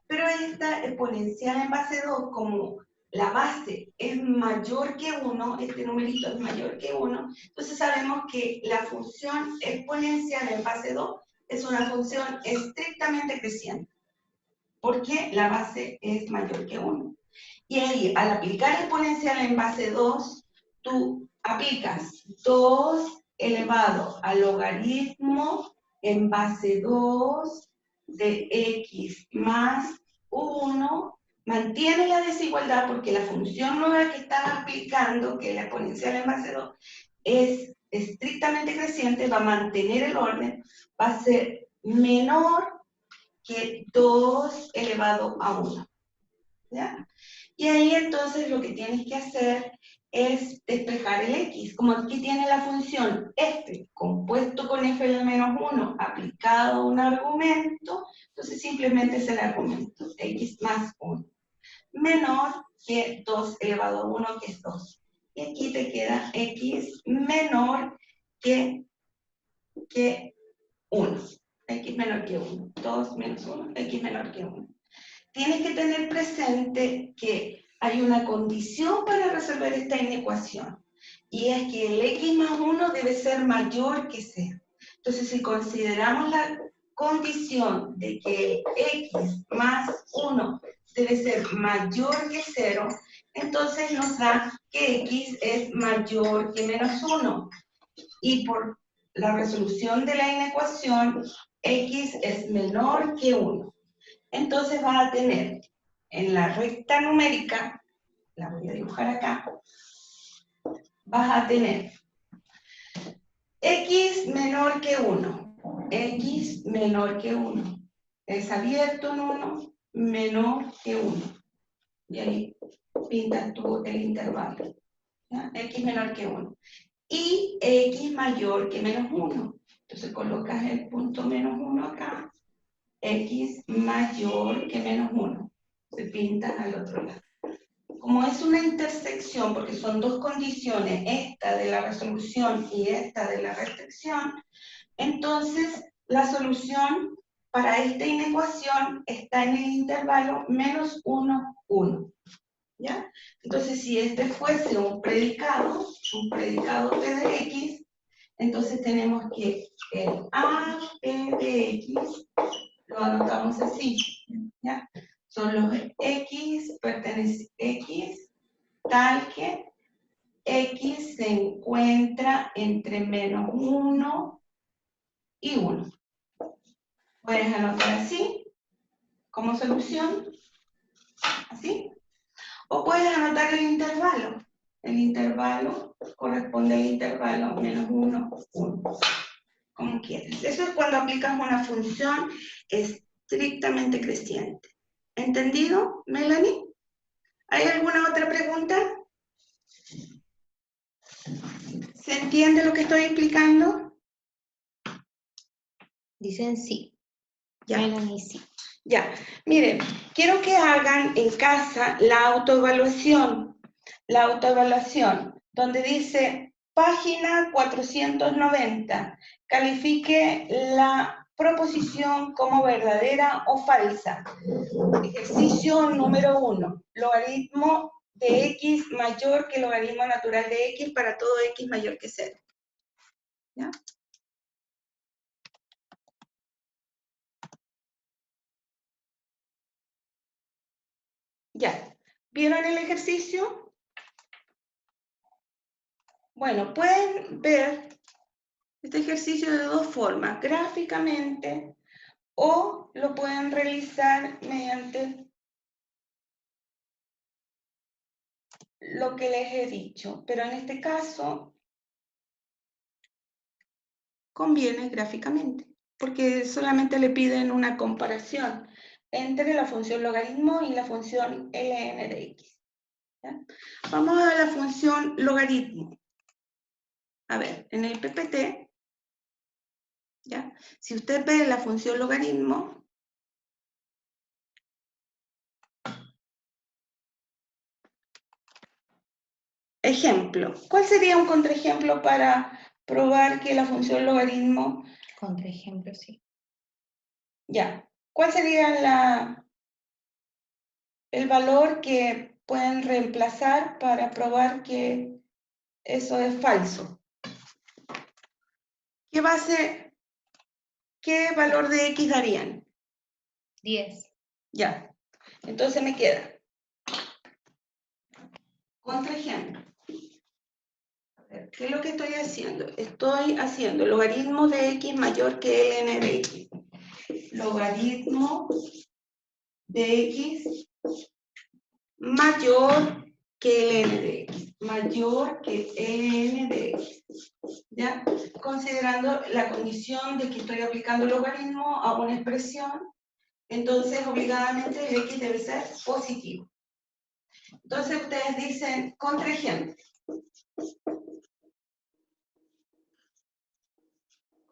Pero esta exponencial en base 2, como la base es mayor que 1, este numerito es mayor que 1, entonces sabemos que la función exponencial en base 2 es una función estrictamente creciente, porque la base es mayor que 1. Y ahí, al aplicar exponencial en base 2, tú aplicas 2 elevado al logaritmo en base 2 de x más 1, mantiene la desigualdad porque la función nueva que estás aplicando, que es la exponencial en base 2, es estrictamente creciente, va a mantener el orden, va a ser menor que 2 elevado a 1. ¿Ya? Y ahí entonces lo que tienes que hacer es despejar el x. Como aquí tiene la función f compuesto con f de menos 1 aplicado a un argumento, entonces simplemente es el argumento, x más 1, menor que 2 elevado a 1, que es 2. Y aquí te queda x menor que 1. X menor que 1. 2 menos 1, x menor que 1. Tienes que tener presente que hay una condición para resolver esta inecuación, y es que el x más 1 debe ser mayor que 0. Entonces, si consideramos la condición de que x más 1 debe ser mayor que 0, entonces nos da que x es mayor que menos 1. Y por la resolución de la inecuación, x es menor que 1. Entonces vas a tener en la recta numérica, la voy a dibujar acá, vas a tener x menor que 1, x menor que 1, es abierto en 1, menor que 1. Y ahí pintas tú el intervalo, ¿ya? X menor que 1. Y x mayor que menos 1. Entonces colocas el punto menos 1 acá, x mayor que menos 1. Se pinta al otro lado. Como es una intersección, porque son dos condiciones, esta de la resolución y esta de la restricción, entonces la solución para esta inecuación está en el intervalo menos 1, 1. ¿Ya? Entonces, si este fuese un predicado P de X, entonces tenemos que el A, P de X, lo anotamos así, ¿ya? Son los X, pertenece X, tal que X se encuentra entre menos 1 y 1. Puedes anotar así, como solución, así. O puedes anotar el intervalo. El intervalo corresponde al intervalo menos 1, 1. Como quieras. Eso es cuando aplicas una función estrictamente creciente. ¿Entendido, Melanie? ¿Hay alguna otra pregunta? ¿Se entiende lo que estoy explicando? Dicen sí. Ya. Melanie, sí. Ya, miren, quiero que hagan en casa la autoevaluación, donde dice página 490, califique la proposición como verdadera o falsa. Ejercicio número 1, logaritmo de x mayor que logaritmo natural de x para todo x mayor que 0. ¿Ya? Ya, ¿vieron el ejercicio? Bueno, pueden ver este ejercicio de dos formas, gráficamente, o lo pueden realizar mediante lo que les he dicho, pero en este caso conviene gráficamente, porque solamente le piden una comparación entre la función logaritmo y la función ln de x. ¿Ya? Vamos a la función logaritmo. A ver, en el PPT, ¿ya? Si usted ve la función logaritmo, ejemplo, ¿cuál sería un contraejemplo para probar que la función logaritmo... Contraejemplo, sí. Ya, ¿cuál sería el valor que pueden reemplazar para probar que eso es falso? ¿Qué valor de x darían? 10. Ya, entonces me queda contraejemplo. ¿Qué es lo que estoy haciendo? Estoy haciendo logaritmo de x mayor que ln de x. Logaritmo de x mayor que ln de x. Mayor que ln de x. ¿Ya? Considerando la condición de que estoy aplicando logaritmo a una expresión, entonces obligadamente el x debe ser positivo. Entonces ustedes dicen contraejemplo.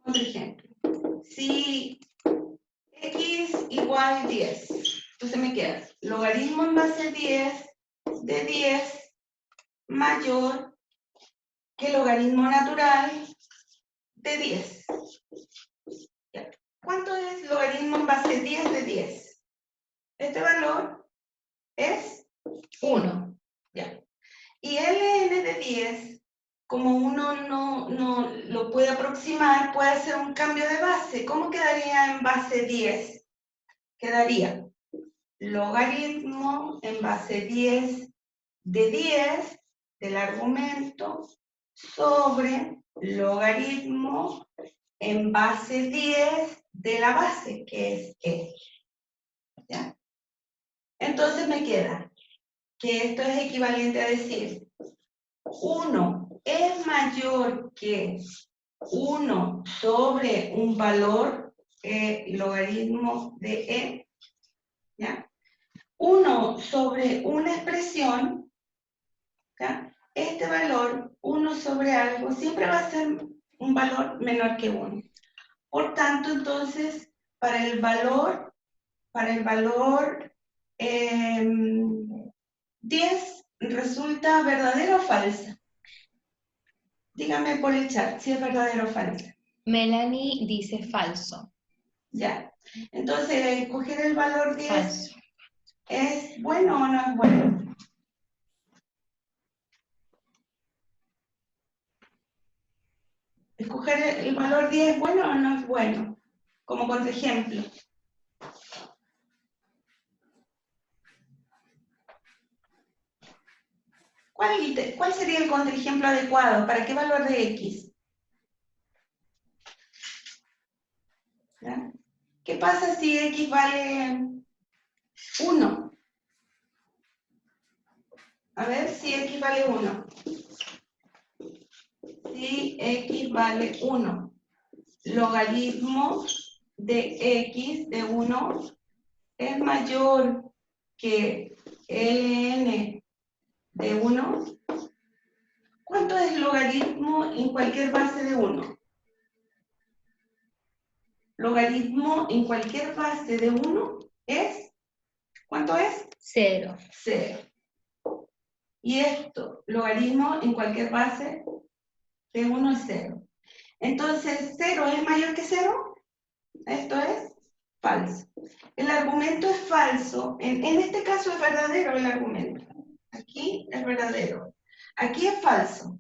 Por ejemplo, si x igual 10, entonces me queda logaritmo en base 10 de 10 mayor que logaritmo natural de 10. ¿Cuánto es logaritmo en base 10 de 10? Este valor es 1. ¿Ya? Y ln de 10, como uno no lo puede aproximar, puede hacer un cambio de base. ¿Cómo quedaría en base 10? Quedaría logaritmo en base 10 de 10 del argumento sobre logaritmo en base 10 de la base, que es x. ¿Ya? Entonces me queda que esto es equivalente a decir 1 es mayor que 1 sobre un valor logaritmo de e, ¿ya? 1 sobre una expresión, ¿ya? Este valor, 1 sobre algo, siempre va a ser un valor menor que 1. Por tanto, entonces, para el valor 10 resulta verdadera o falsa. Dígame por el chat si es verdadera o falsa. Melanie dice falso. Ya. Entonces, escoger el valor 10 Falso. ¿es bueno o no es bueno? ¿Escoger el valor 10 es bueno o no es bueno? Como contraejemplo. ¿Cuál sería el contraejemplo adecuado? ¿Para qué valor de x? ¿Ya? ¿Qué pasa si x vale 1? A ver si x vale 1. Si x vale 1, logaritmo de x de 1 es mayor que ln de 1, ¿Cuánto es logaritmo en cualquier base de 1? Logaritmo en cualquier base de 1 es, ¿cuánto es? 0. 0. Y esto, logaritmo en cualquier base de 1 es 0. Entonces, 0 es mayor que 0. Esto es falso. El argumento es falso. En este caso es verdadero el argumento. Aquí es verdadero. Aquí es falso.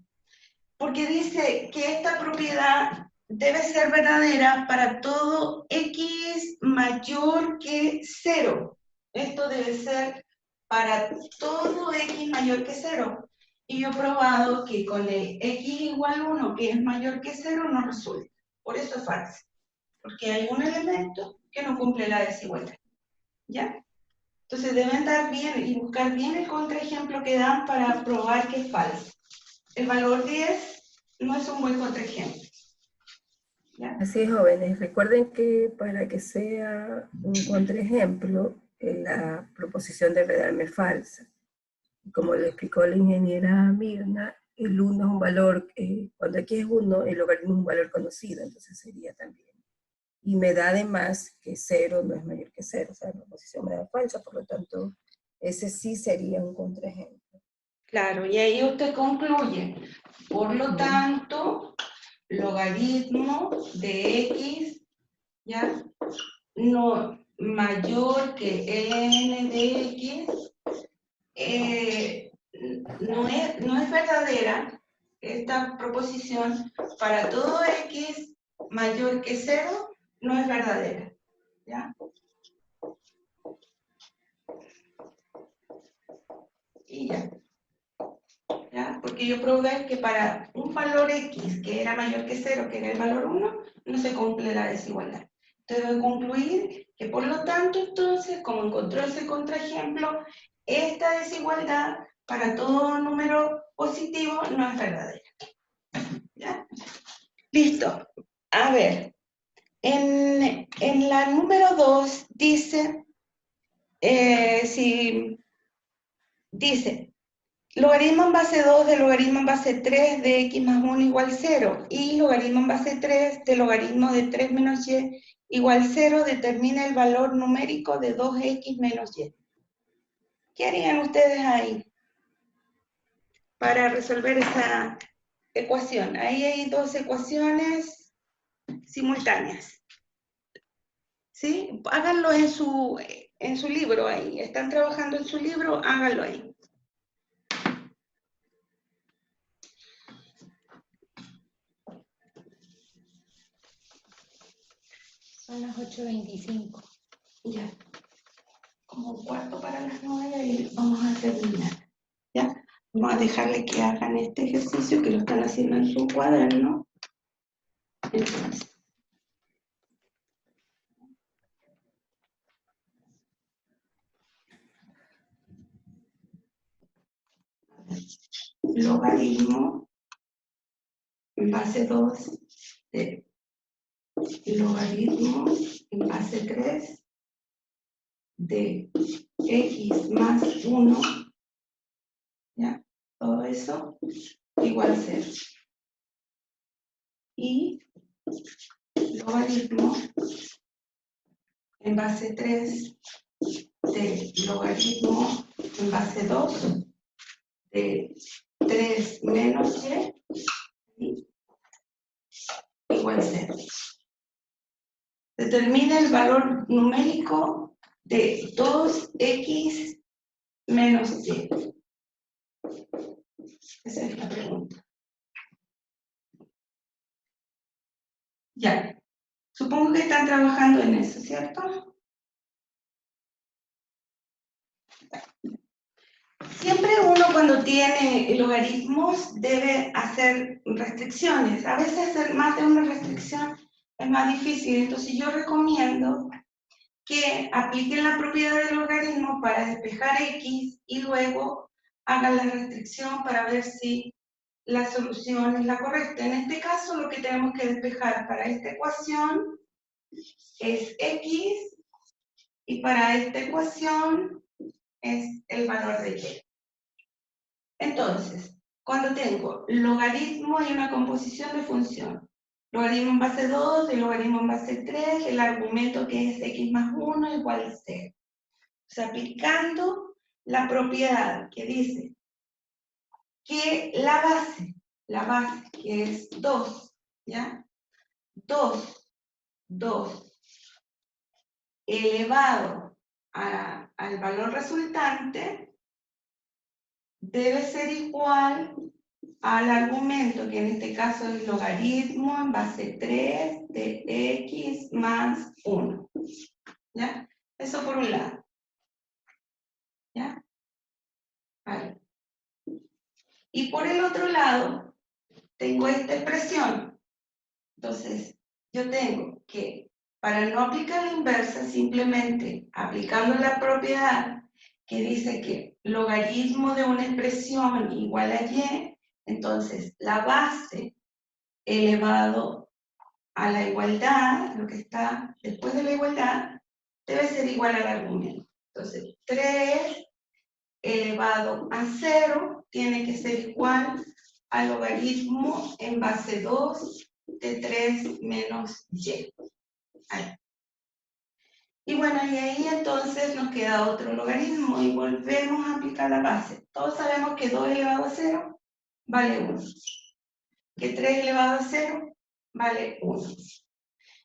Porque dice que esta propiedad debe ser verdadera para todo x mayor que 0. Esto debe ser para todo x mayor que 0. Y yo he probado que con el x igual 1, que es mayor que 0, no resulta. Por eso es falso. Porque hay un elemento que no cumple la desigualdad. ¿Ya? Entonces deben dar bien y buscar bien el contraejemplo que dan para probar que es falso. El valor 10 no es un buen contraejemplo. ¿Ya? Así es, jóvenes. Recuerden que para que sea un contraejemplo, la proposición debe darme falsa. Como le explicó la ingeniera Mirna, el 1 es un valor, cuando aquí es 1, el logaritmo es un valor conocido, entonces sería también. Y me da además que 0 no es mayor que 0, o sea, la proposición me da falsa, por lo tanto, ese sí sería un contraejemplo. Claro, y ahí usted concluye. Por lo tanto, logaritmo de x, ¿ya? No mayor que n de x, no es verdadera esta proposición para todo x mayor que 0, no es verdadera. ¿Ya? Y ya. ¿Ya? Porque yo probé que para un valor x que era mayor que 0, que era el valor 1, no se cumple la desigualdad. Entonces voy a concluir que por lo tanto, entonces, como encontró ese contraejemplo, esta desigualdad para todo número positivo no es verdadera. ¿Ya? Listo. A ver, en la número 2 dice, dice, logaritmo en base 2 de logaritmo en base 3 de x más 1 igual 0, y logaritmo en base 3 de logaritmo de 3 menos y igual 0 determina el valor numérico de 2x menos y. ¿Qué harían ustedes ahí para resolver esa ecuación? Ahí hay dos ecuaciones simultáneas. ¿Sí? Háganlo en su libro ahí. Están trabajando en su libro, háganlo ahí. Son las 8:25. Ya. Como cuarto para las 9 y vamos a terminar. ¿Ya? Vamos a dejarle que hagan este ejercicio que lo están haciendo en su cuaderno. Entonces, logaritmo en base 2 de logaritmo en base 3 de x más 1, ¿ya? Todo eso igual a 0. Y logaritmo en base 3 de logaritmo en base 2 de 3 menos y igual a 0. Determina el valor numérico de 2x menos y. Esa es la pregunta. Ya. Supongo que están trabajando en eso, ¿cierto? Siempre uno cuando tiene logaritmos debe hacer restricciones. A veces hacer más de una restricción es más difícil. Entonces yo recomiendo que apliquen la propiedad del logaritmo para despejar x y luego hagan la restricción para ver si la solución es la correcta. En este caso lo que tenemos que despejar para esta ecuación es x y para esta ecuación es el valor de y. Entonces, cuando tengo logaritmo y una composición de función. Logaritmo en base 2, el logaritmo en base 3, el argumento que es x más 1 igual a 0. O sea, aplicando la propiedad que dice que la base que es 2, ¿ya? 2 elevado al valor resultante debe ser igual al argumento, que en este caso es logaritmo en base 3 de x más 1. ¿Ya? Eso por un lado. ¿Ya? Vale. Y por el otro lado, tengo esta expresión. Entonces, yo tengo que, para no aplicar la inversa, simplemente aplicando la propiedad que dice que logaritmo de una expresión igual a y, entonces la base elevado a la igualdad, lo que está después de la igualdad, debe ser igual al argumento. Entonces, 3 elevado a 0 tiene que ser igual al logaritmo en base 2 de 3 menos y. Ahí. Y bueno, y ahí entonces nos queda otro logaritmo y volvemos a aplicar la base. Todos sabemos que 2 elevado a 0 vale 1. Que 3 elevado a 0 vale 1.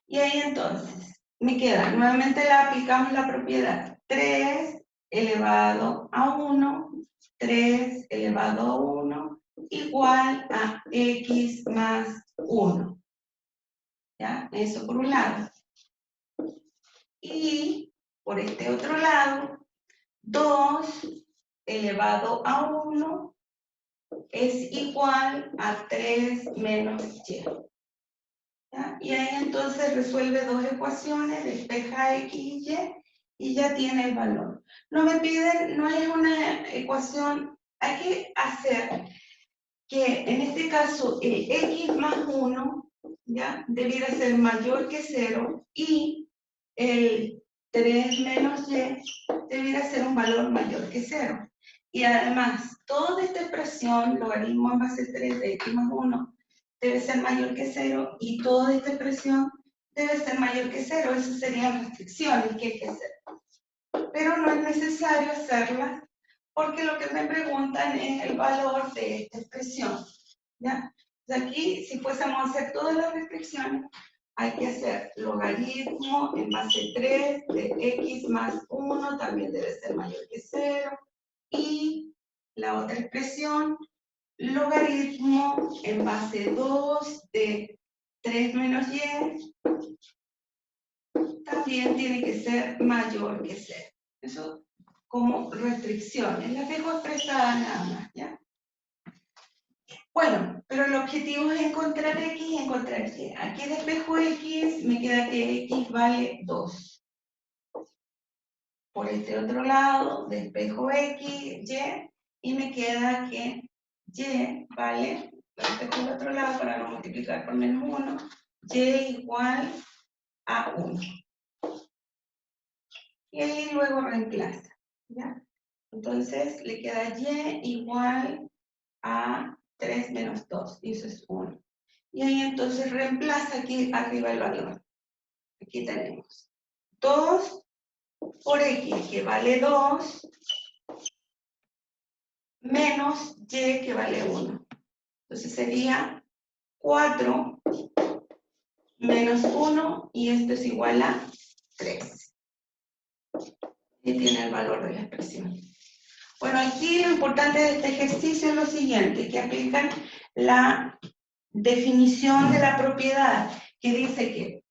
Y ahí entonces me queda, nuevamente aplicamos la propiedad. 3 elevado a 1, 3 elevado a 1, igual a x más 1. ¿Ya? Eso por un lado. Y por este otro lado, 2 elevado a 1 es igual a 3 menos y. ¿Ya? Y ahí entonces resuelve dos ecuaciones, despeja x y ya tiene el valor. No me piden, no es una ecuación, hay que hacer que en este caso el x más 1 ¿ya? Debiera ser mayor que 0 y el 3 menos y debiera ser un valor mayor que 0. Y además, toda esta expresión, logaritmo en base 3 de x más 1, debe ser mayor que 0 y toda esta expresión debe ser mayor que 0. Esas serían restricciones que hay que hacer. Pero no es necesario hacerlas porque lo que me preguntan es el valor de esta expresión. ¿Ya? Aquí, si fuésemos a hacer todas las restricciones, hay que hacer logaritmo en base 3 de x más 1, también debe ser mayor que 0. Y la otra expresión, logaritmo en base 2 de 3 menos y, también tiene que ser mayor que 0. Eso como restricciones. Las dejo expresadas nada más, ¿ya? Bueno, pero el objetivo es encontrar x y encontrar y. Aquí despejo x, me queda que x vale 2. Por este otro lado, despejo x, y me queda que y vale, lo despejo del otro lado para no multiplicar por menos 1, y igual a 1. Y ahí luego reemplaza, ¿ya? Entonces le queda y igual a 3 menos 2, y eso es 1. Y ahí entonces reemplaza aquí arriba el valor. Aquí tenemos 2 por x, que vale 2, menos y, que vale 1. Entonces sería 4 menos 1, y esto es igual a 3. Y tiene el valor de la expresión. Bueno, aquí lo importante de este ejercicio es lo siguiente, que aplican la definición de la propiedad, que dice que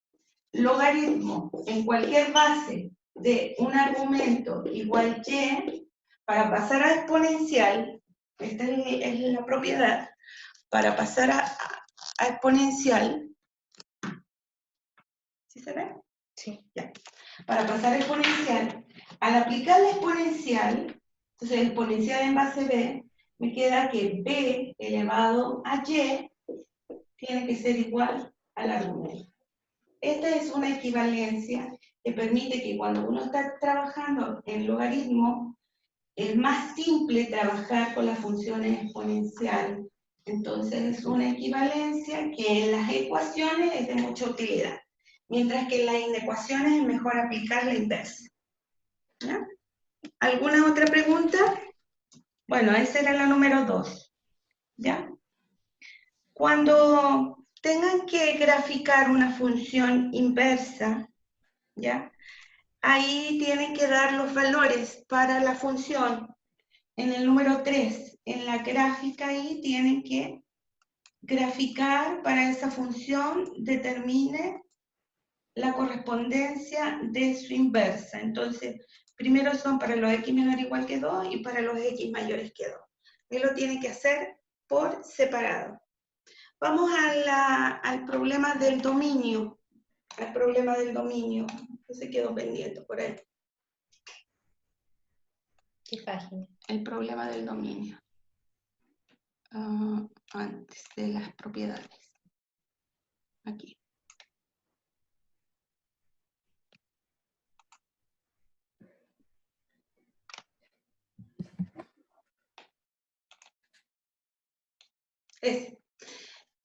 logaritmo en cualquier base de un argumento igual y, para pasar a exponencial, esta es la propiedad, para pasar a exponencial, ¿sí se ve? Sí. Ya. Para pasar a exponencial, al aplicar la exponencial, entonces exponencial en base b, me queda que b elevado a y tiene que ser igual al argumento. Esta es una equivalencia que permite que cuando uno está trabajando en logaritmo, es más simple trabajar con las funciones exponenciales. Entonces es una equivalencia que en las ecuaciones es de mucha utilidad, mientras que en las inecuaciones es mejor aplicar la inversa. ¿Ya? ¿Alguna otra pregunta? Bueno, esa era la número 2. ¿Ya? Cuando tengan que graficar una función inversa, ¿ya? Ahí tienen que dar los valores para la función. En el número 3, en la gráfica ahí tienen que graficar para esa función, determine la correspondencia de su inversa. Entonces, primero son para los x menor o igual que 2 y para los x mayores que 2. Él lo tiene que hacer por separado. Vamos al problema del dominio. Al problema del dominio. Que se quedó pendiente por ahí. ¿Qué página? El problema del dominio. Antes de las propiedades. Aquí.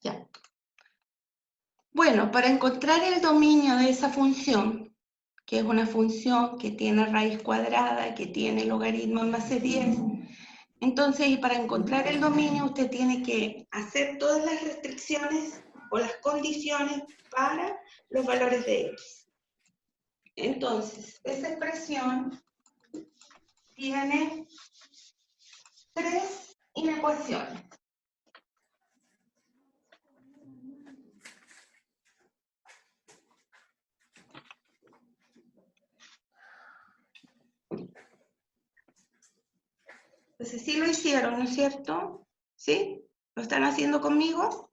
Ya. Bueno, para encontrar el dominio de esa función, que es una función que tiene raíz cuadrada, que tiene logaritmo en base 10, entonces para encontrar el dominio usted tiene que hacer todas las restricciones o las condiciones para los valores de x. Entonces, esa expresión tiene 3 inecuaciones. Entonces sí lo hicieron, ¿no es cierto? ¿Sí? ¿Lo están haciendo conmigo?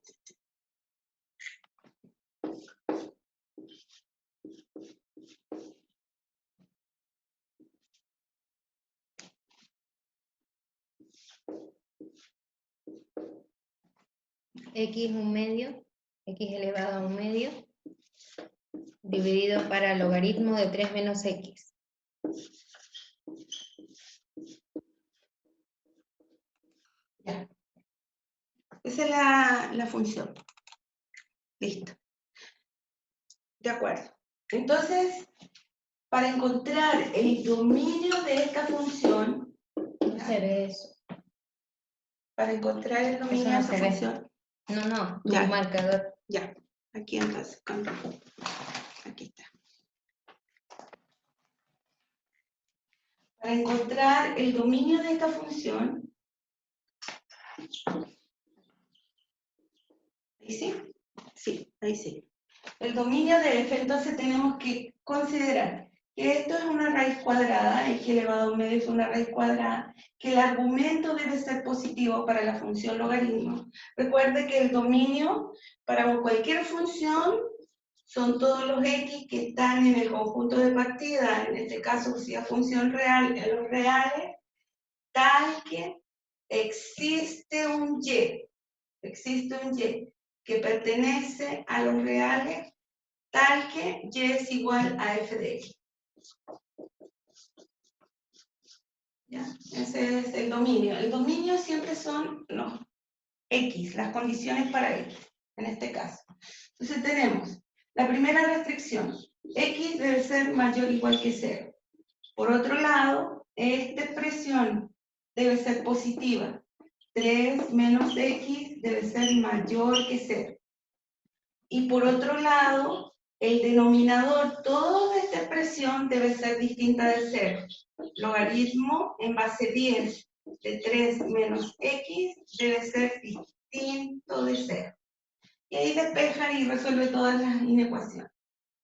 X 1/2, x elevado a 1/2, dividido para logaritmo de 3 menos x. Ya. Esa es la función. Listo. De acuerdo. Entonces, para encontrar el dominio de esta función, No se ve eso. para encontrar el dominio Eso no de esta se ve. función, No, tu Ya. marcador. ya, aquí entonces, aquí está. Para encontrar el dominio de esta función, ¿ahí sí? Sí, ahí sí. El dominio de f, entonces tenemos que considerar que esto es una raíz cuadrada, x elevado a 1/2 es una raíz cuadrada, que el argumento debe ser positivo para la función logaritmo. Recuerde que el dominio para cualquier función son todos los x que están en el conjunto de partida, en este caso si es función real, en los reales, tal que existe un y que pertenece a los reales, tal que y es igual a f de x. ¿Ya? Ese es el dominio. El dominio siempre son los x, las condiciones para x, en este caso. Entonces tenemos la primera restricción, x debe ser mayor o igual que 0. Por otro lado, esta expresión debe ser positiva. 3 menos x debe ser mayor que 0. Y por otro lado, el denominador, toda esta expresión debe ser distinta de 0. Logaritmo en base 10 de 3 menos x debe ser distinto de 0. Y ahí despeja y resuelve todas las inecuaciones.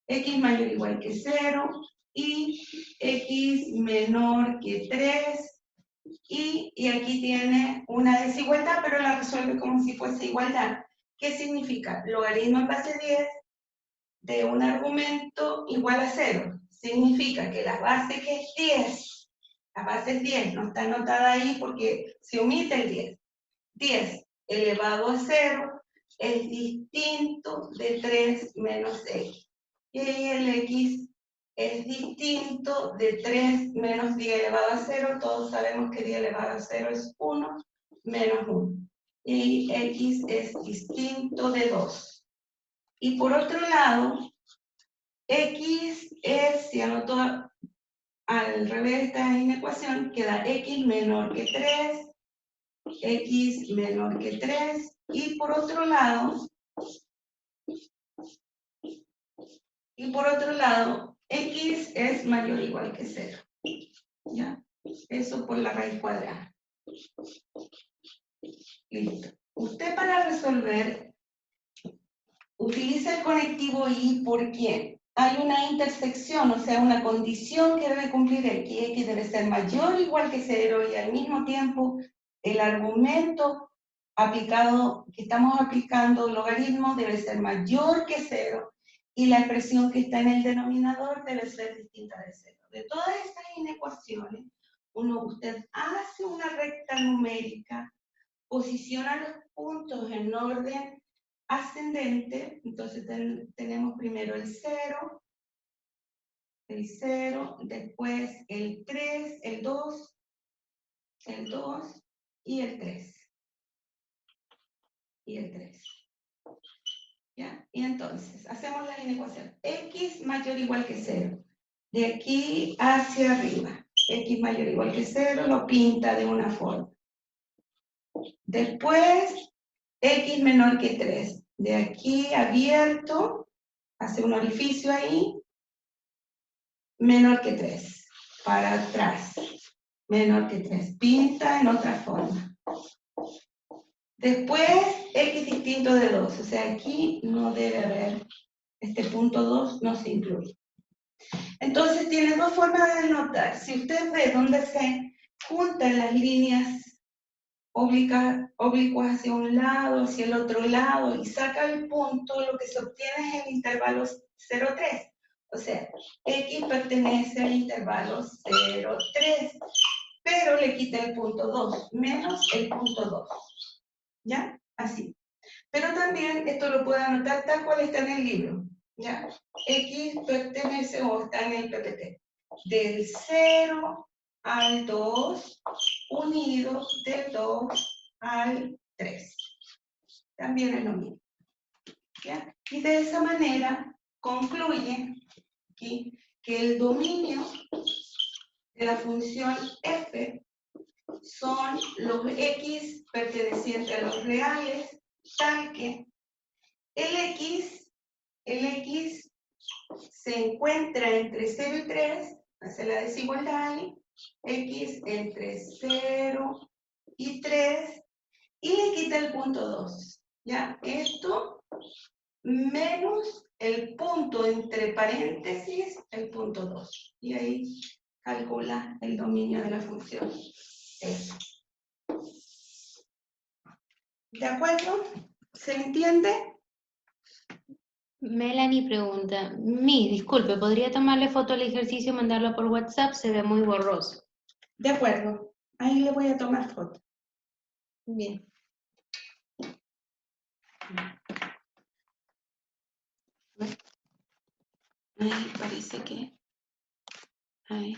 X mayor o igual que 0 y x menor que 3. Y aquí tiene una desigualdad, pero la resuelve como si fuese igualdad. ¿Qué significa? Logaritmo en base 10 de un argumento igual a 0. Significa que la base que es 10, la base es 10, no está anotada ahí porque se omite el 10. 10 elevado a 0 es distinto de 3 menos x. Y ahí el x es distinto de 3 menos 10 elevado a 0. Todos sabemos que 10 elevado a 0 es 1 menos 1. Y x es distinto de 2. Y por otro lado, x es, si anoto al revés esta inecuación, queda x menor que 3, x menor que 3, y por otro lado, x es mayor o igual que 0. ¿Ya? Eso por la raíz cuadrada. Listo. Usted para resolver, utiliza el conectivo y porque hay una intersección, o sea, una condición que debe cumplir x debe ser mayor o igual que 0, y al mismo tiempo el argumento aplicado, que estamos aplicando, logaritmo, debe ser mayor que 0, y la expresión que está en el denominador debe ser distinta de 0. De todas estas inecuaciones, usted hace una recta numérica, posiciona los puntos en orden ascendente. Entonces tenemos primero el 0, después el 3, el 2 y el 3. ¿Ya? Y entonces, hacemos la inecuación. X mayor o igual que 0. De aquí hacia arriba. X mayor o igual que 0 lo pinta de una forma. Después, X menor que 3. De aquí abierto, hace un orificio ahí, menor que 3. Para atrás, menor que 3. Pinta en otra forma. Después, X distinto de 2. O sea, aquí no debe haber, este punto 2 no se incluye. Entonces, tiene dos formas de notar. Si usted ve dónde se juntan las líneas oblicuas hacia un lado, hacia el otro lado, y saca el punto, lo que se obtiene es el intervalo 0,3. O sea, X pertenece al intervalo 0,3, pero le quita el punto 2, menos el punto 2. ¿Ya? Así. Pero también esto lo puede anotar tal cual está en el libro. ¿Ya? X pertenece o está en el PPT. Del 0 al 2, unido del 2 al 3. También es lo mismo. ¿Ya? Y de esa manera concluye aquí que el dominio de la función f son los x pertenecientes a los reales, tal que el x se encuentra entre 0 y 3, hace la desigualdad ahí, x entre 0 y 3, y le quita el punto 2. ¿Ya? Esto menos el punto entre paréntesis, el punto 2. Y ahí calcula el dominio de la función f. ¿De acuerdo? ¿Se entiende? Melanie pregunta, disculpe, ¿podría tomarle foto al ejercicio y mandarlo por WhatsApp? Se ve muy borroso. De acuerdo. Ahí le voy a tomar foto. Bien. Ahí parece que... Ahí.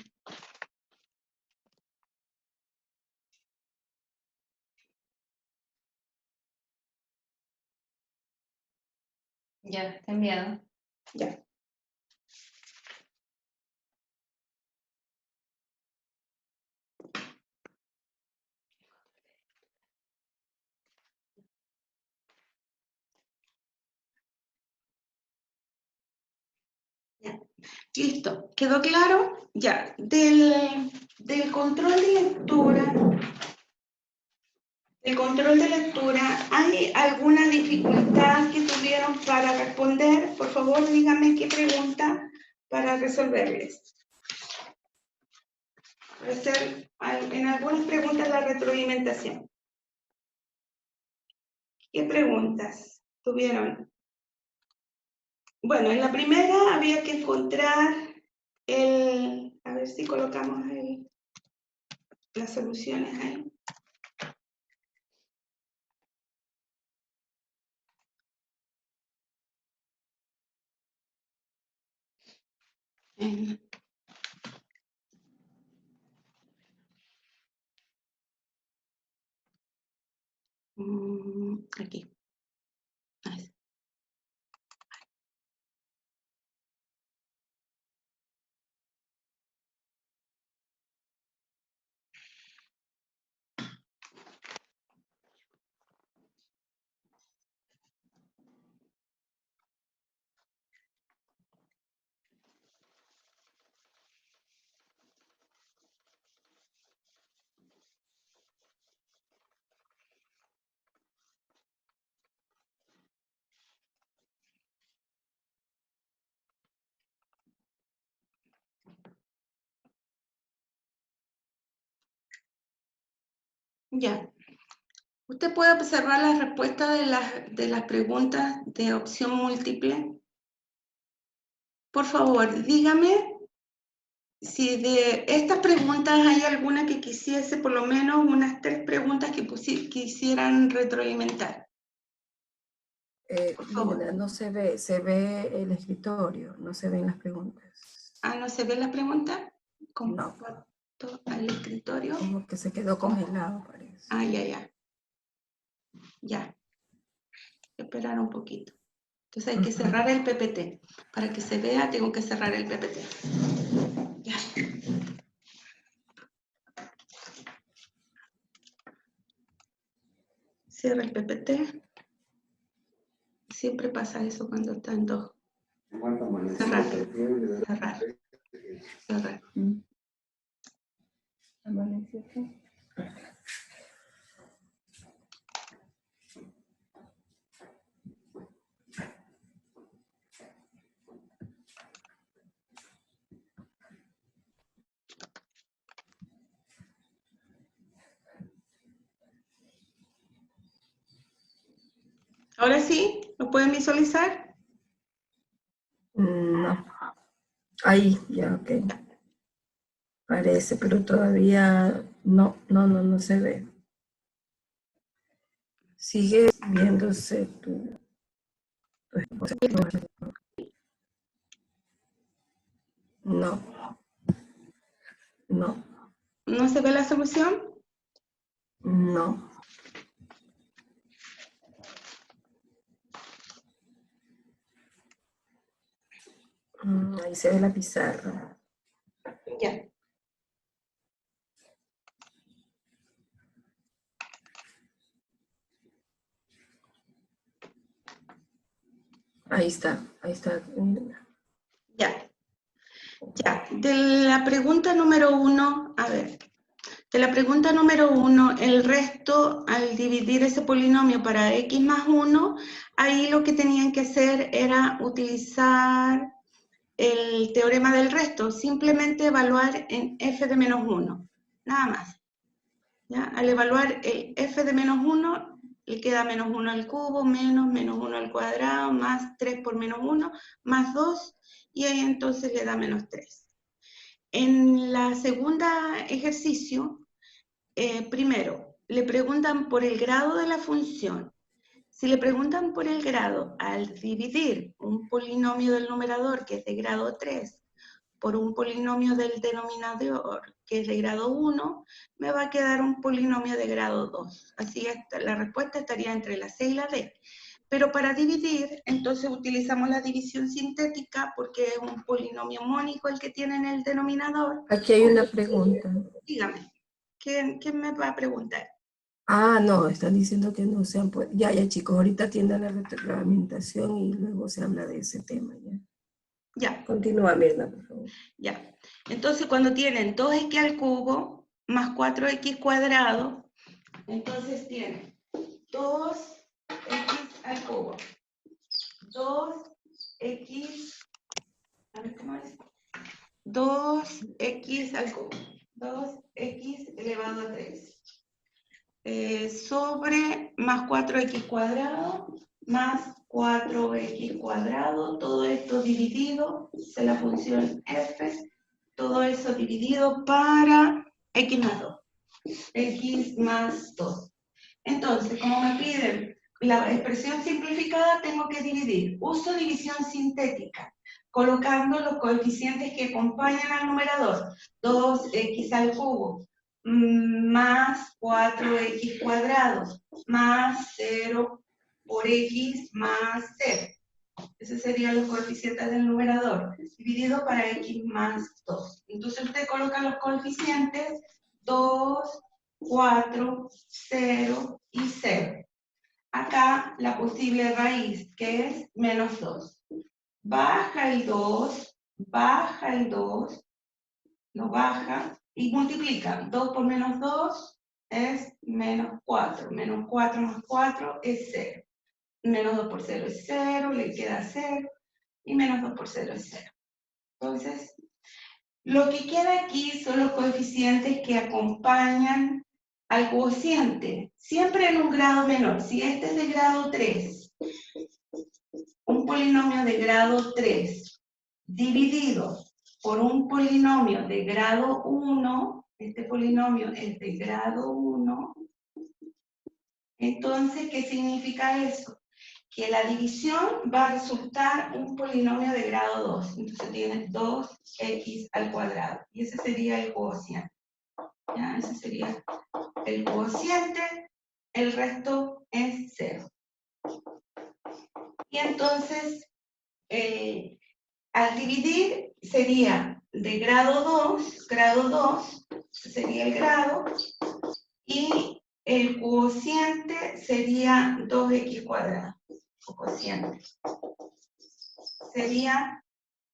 Ya, está enviado. Ya. Listo, ¿quedó claro? Ya, del control de lectura, ¿hay alguna dificultad que tuvieron para responder? Por favor, díganme qué pregunta para resolverles. Para hacer en algunas preguntas la retroalimentación. ¿Qué preguntas tuvieron? Bueno, en la primera había que encontrar a ver si colocamos ahí las soluciones ahí. Aquí. Ahí. Ya. Usted puede observar la respuesta de las preguntas de opción múltiple. Por favor, dígame si de estas preguntas hay alguna que quisiese, por lo menos unas 3 preguntas que quisieran retroalimentar. Por favor. Mirna, no se ve el escritorio, no se ven las preguntas. Ah, ¿no se ve la pregunta? No. Comparto al escritorio. Como que se quedó congelado, parece. Ah, ya. Ya. Esperar un poquito. Entonces hay que cerrar el PPT. Para que se vea, tengo que cerrar el PPT. Ya. Cierra el PPT. Siempre pasa eso cuando están dos. Cerrar. ¿Amaneció qué? Ahora sí, ¿lo pueden visualizar? No. Ahí, ya, ok. Parece, pero todavía no se ve. Sigue viéndose tu No. ¿No se ve la solución? No. Ahí se ve la pizarra. Ya. Ahí está. Ya. De la pregunta número 1, a ver. De la pregunta número 1, el resto, al dividir ese polinomio para x más 1, ahí lo que tenían que hacer era utilizar el teorema del resto, simplemente evaluar en f de menos 1, nada más. ¿Ya? Al evaluar el f de menos 1, le queda menos 1 al cubo, menos 1 al cuadrado, más 3 por menos 1, más 2, y ahí entonces le da menos 3. En la segunda ejercicio, primero, le preguntan por el grado de la función. Si le preguntan por el grado, al dividir un polinomio del numerador que es de grado 3 por un polinomio del denominador que es de grado 1, me va a quedar un polinomio de grado 2. Así la respuesta estaría entre la C y la D. Pero para dividir, entonces utilizamos la división sintética porque es un polinomio mónico el que tiene en el denominador. Aquí hay una pregunta. Dígame, ¿quién me va a preguntar? Ah, no, están diciendo que no se han podido. Ya, chicos, ahorita atiendan la retroalimentación y luego se habla de ese tema, ¿ya? Ya. Continúa, Mirna, por favor. Ya. Entonces, cuando tienen 2x al cubo más 4x cuadrado, entonces tienen 2x al cubo. 2x, a ver cómo es. 2x al cubo. 2x elevado a 3. Sobre más 4x cuadrado más 4x cuadrado, todo esto dividido, es la función f, todo eso dividido para x más 2. X más 2. Entonces, como me piden la expresión simplificada, tengo que dividir. Uso división sintética. colocando los coeficientes que acompañan al numerador. 2x al cubo, más 4x cuadrado, más 0 por x más 0. Esos serían los coeficientes del numerador, dividido para x más 2. Entonces usted coloca los coeficientes 2, 4, 0 y 0. Acá la posible raíz, que es menos 2. Baja el 2, lo baja y multiplica. 2 por menos 2 es menos 4. Menos 4 más 4 es 0. Menos 2 por 0 es 0, le queda 0. Y menos 2 por 0 es 0. Entonces, lo que queda aquí son los coeficientes que acompañan al cociente, siempre en un grado menor. Si este es de grado 3, un polinomio de grado 3, dividido por un polinomio de grado 1, este polinomio es de grado 1, entonces, ¿qué significa eso? Que la división va a resultar un polinomio de grado 2. Entonces tienes 2x al cuadrado. Y ese sería el cociente. ¿Ya? Ese sería el cociente. El resto es 0. Y entonces, al dividir sería de grado 2 sería el grado, y el cociente sería 2x cuadrado. O cociente sería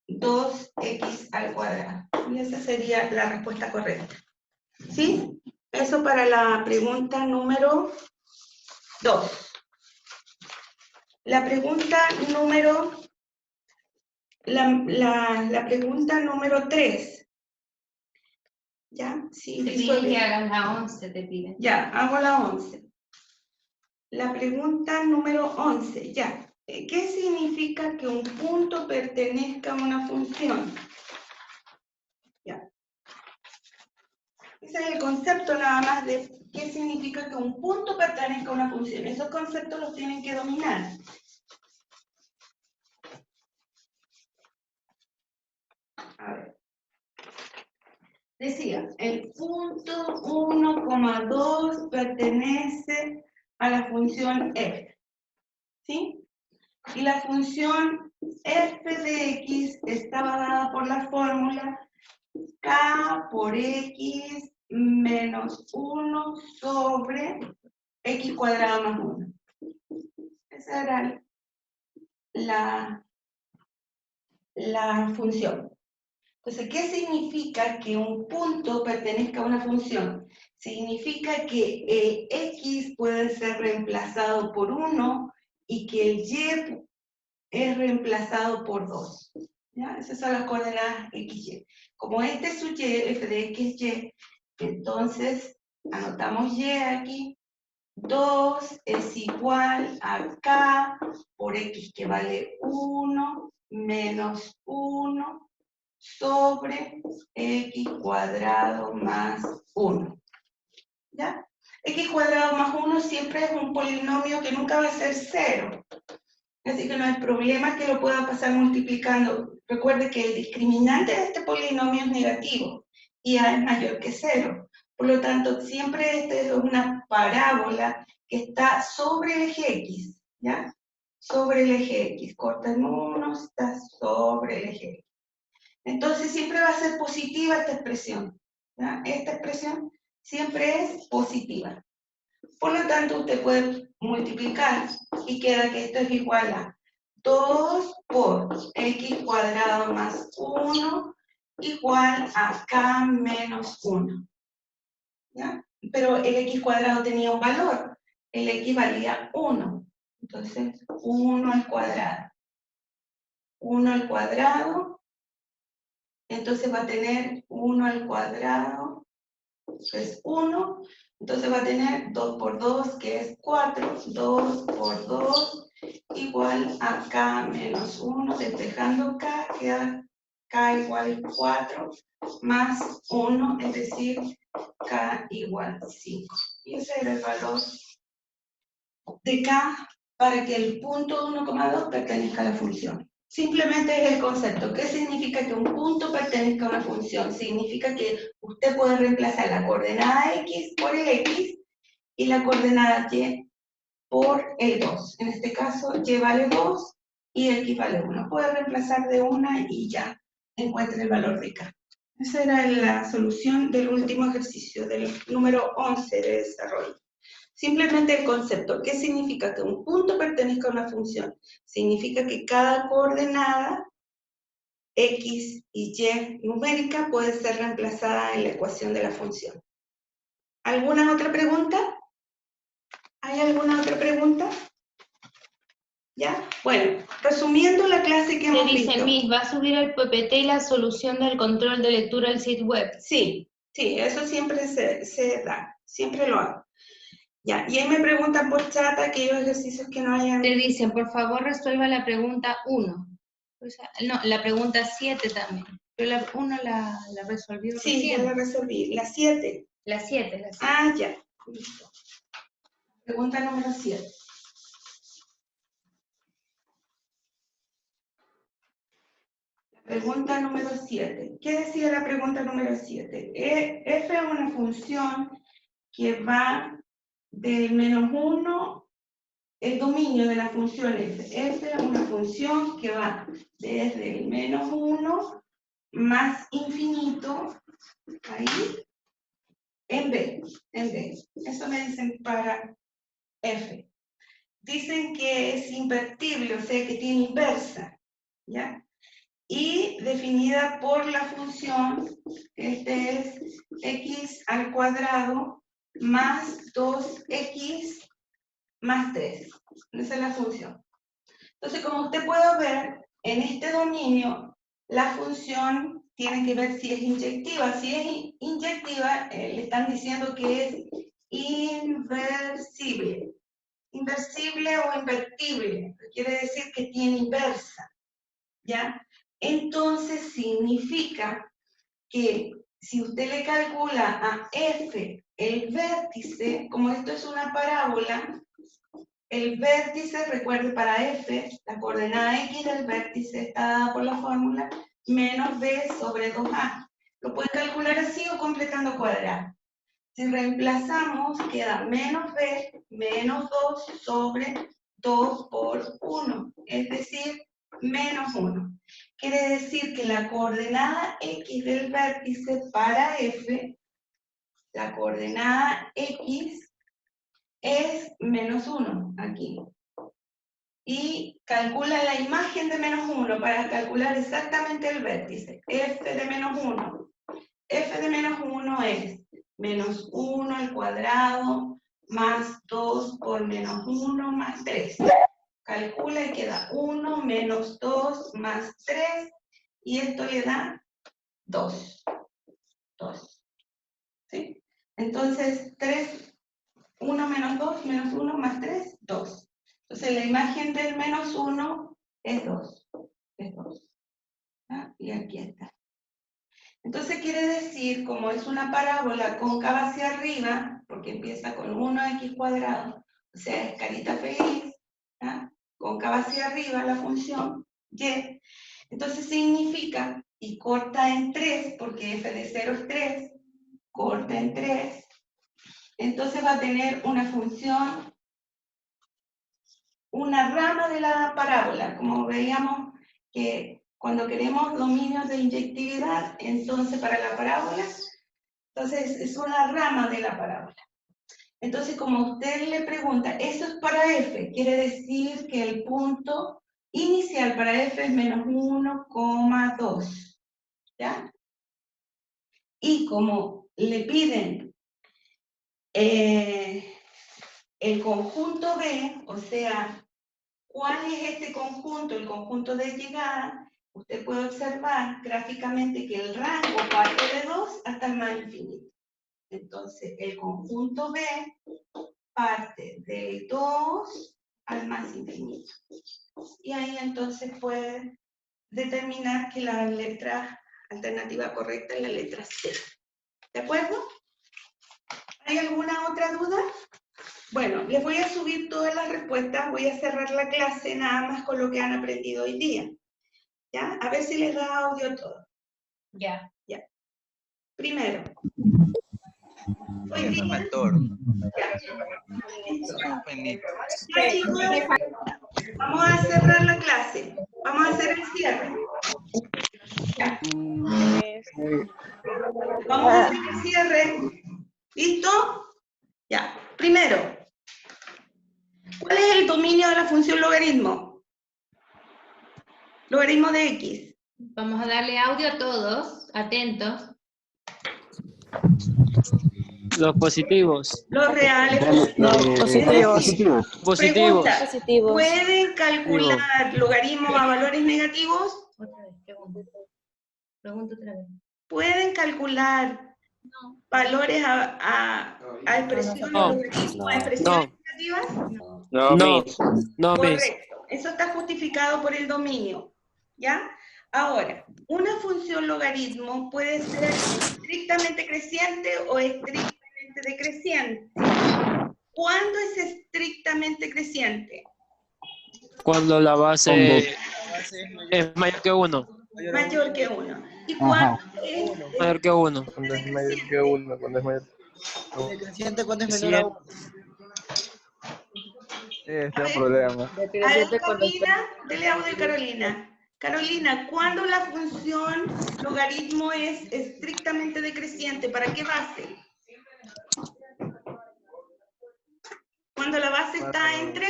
2x al cuadrado. Y esa sería la respuesta correcta. ¿Sí? Eso para la pregunta número 2. La pregunta número... La pregunta número 3. ¿Ya? Sí, Te piden que hagas la 11, te piden. Ya, hago la 11. La pregunta número 11, ya. ¿Qué significa que un punto pertenezca a una función? Ya. Ese es el concepto nada más de qué significa que un punto pertenezca a una función. Esos conceptos los tienen que dominar. A ver. Decía, el punto 1,2 pertenece a la función f. ¿Sí? Y la función f de x estaba dada por la fórmula k por x menos 1 sobre x cuadrado más 1. Esa era la función. Entonces, ¿qué significa que un punto pertenezca a una función? Significa que el x puede ser reemplazado por 1 y que el y es reemplazado por 2. ¿Ya? Esas son las coordenadas x, y. Como este es su y, f de x, y, entonces anotamos y aquí. 2 es igual a k por x, que vale 1 menos 1 sobre x cuadrado más 1. ¿Ya? X cuadrado más 1 siempre es un polinomio que nunca va a ser 0. Así que no hay problema que lo pueda pasar multiplicando. Recuerde que el discriminante de este polinomio es negativo y a es mayor que 0. Por lo tanto, siempre esta es una parábola que está sobre el eje X. ¿Ya? Sobre el eje X. Corta en 1, está sobre el eje X. Entonces siempre va a ser positiva esta expresión. ¿Ya? Esta expresión siempre es positiva. Por lo tanto, usted puede multiplicar y queda que esto es igual a 2 por x cuadrado más 1 igual a k menos 1. ¿Ya? Pero el x cuadrado tenía un valor. El x valía 1. Entonces, 1 al cuadrado. 1 al cuadrado. Entonces va a tener 1 al cuadrado, que es 1. Entonces va a tener 2 por 2, que es 4. 2 por 2 igual a k menos 1. Despejando k, queda k igual a 4 más 1, es decir, k igual a 5. Y ese era el valor de k para que el punto 1,2 pertenezca a la función. Simplemente es el concepto. ¿Qué significa que un punto pertenezca a una función? Significa que usted puede reemplazar la coordenada x por el x y la coordenada y por el 2. En este caso, y vale 2 y x vale 1. Puede reemplazar de una y ya encuentre el valor de k. Esa era la solución del último ejercicio, del número 11 de desarrollo. Simplemente el concepto. ¿Qué significa que un punto pertenezca a una función? Significa que cada coordenada x y y numérica puede ser reemplazada en la ecuación de la función. ¿Alguna otra pregunta? ¿Hay alguna otra pregunta? ¿Ya? Bueno, resumiendo la clase que hemos Te dice, visto. Miss, ¿va a subir al PPT la solución del control de lectura del sitio web? Sí, eso siempre se da, siempre lo hago. Ya, y ahí me preguntan por chat aquellos ejercicios que no hayan... Te dicen, por favor, resuelva la pregunta 1. O sea, no, la pregunta 7 también. Pero la 1 la resolvió Sí, recién. ya la resolví. La 7. La 7, la 7. Ah, ya. Listo. Pregunta número 7. Pregunta número 7. ¿Qué decía la pregunta número 7? F es una función que va del menos 1, el dominio de la función F. F es una función que va desde el menos 1 más infinito, ahí, en B. Eso me dicen para F. Dicen que es invertible, o sea que tiene inversa, ¿ya? Y definida por la función, este es x al cuadrado más 2x más 3. Esa es la función. Entonces, como usted puede ver, en este dominio, la función tiene que ver si es inyectiva. Si es inyectiva, le están diciendo que es inversible. Inversible o invertible, quiere decir que tiene inversa, ¿ya? Entonces significa que si usted le calcula a f el vértice, como esto es una parábola, el vértice, recuerde, para f, la coordenada x del vértice está dada por la fórmula menos b sobre 2a. Lo puede calcular así o completando cuadrado. Si reemplazamos, queda menos b menos 2 sobre 2 por 1, es decir, menos 1. Quiere decir que la coordenada x del vértice para f, la coordenada x es menos 1 aquí. Y calcula la imagen de menos 1 para calcular exactamente el vértice. F de menos 1. F de menos 1 es menos 1 al cuadrado más 2 por menos 1 más 3. Calcula y queda 1 menos 2 más 3. Y esto le da 2. 2. ¿Sí? Entonces, 3, 1 menos 2, menos 1 más 3, 2. Entonces, la imagen del menos 1 es 2. Es 2. ¿Ah? Y aquí está. Entonces, quiere decir, como es una parábola cóncava hacia arriba, porque empieza con 1x cuadrado, o sea, es carita feliz, ¿ah? Cóncava hacia arriba la función y, entonces significa, y corta en 3, porque f de 0 es 3, corta en 3, entonces va a tener una función, una rama de la parábola, como veíamos que cuando queremos dominios de inyectividad, entonces para la parábola, entonces es una rama de la parábola. Entonces, como usted le pregunta, eso es para f, quiere decir que el punto inicial para f es menos 1,2, ¿ya? Y como le piden el conjunto B, o sea, ¿cuál es este conjunto? El conjunto de llegada, usted puede observar gráficamente que el rango parte de 2 hasta el más infinito. Entonces, el conjunto B parte del 2 al más infinito. Y ahí entonces puede determinar que la letra alternativa correcta es la letra C. ¿De acuerdo? ¿Hay alguna otra duda? Bueno, les voy a subir todas las respuestas, voy a cerrar la clase nada más con lo que han aprendido hoy día. ¿Ya? A ver si les da audio todo. Ya. Primero. Hoy Eso es día, mentor. ya, chicos, vamos a cerrar la clase. Vamos a hacer el cierre. Ya. Vamos a hacer el cierre. ¿Listo? Ya. Primero, ¿cuál es el dominio de la función logaritmo? Logaritmo de x. Vamos a darle audio a todos, atentos. Los positivos. Los reales. Positivos. Pregunta, Positivos. ¿pueden calcular logaritmos a valores negativos? Otra vez, pregunta. Pregunta otra vez. ¿Pueden calcular valores a expresiones, No. logaritmos a expresiones negativas? No, Miss. Correcto. Eso está justificado por el dominio. ¿Ya? Ahora, una función logaritmo puede ser estrictamente creciente o estrictamente decreciente. ¿Cuándo es estrictamente creciente? Cuando la base es mayor que 1. Mayor que 1. ¿Y cuándo es Mayor que 1. Cuando es mayor que 1, cuando es mayor. Decreciente cuando es menor a 1. Sí, este es un problema. A ver, Carolina, dele audio a Carolina. Carolina, ¿cuándo la función logaritmo es estrictamente decreciente? ¿Para qué base? Cuando la base está entre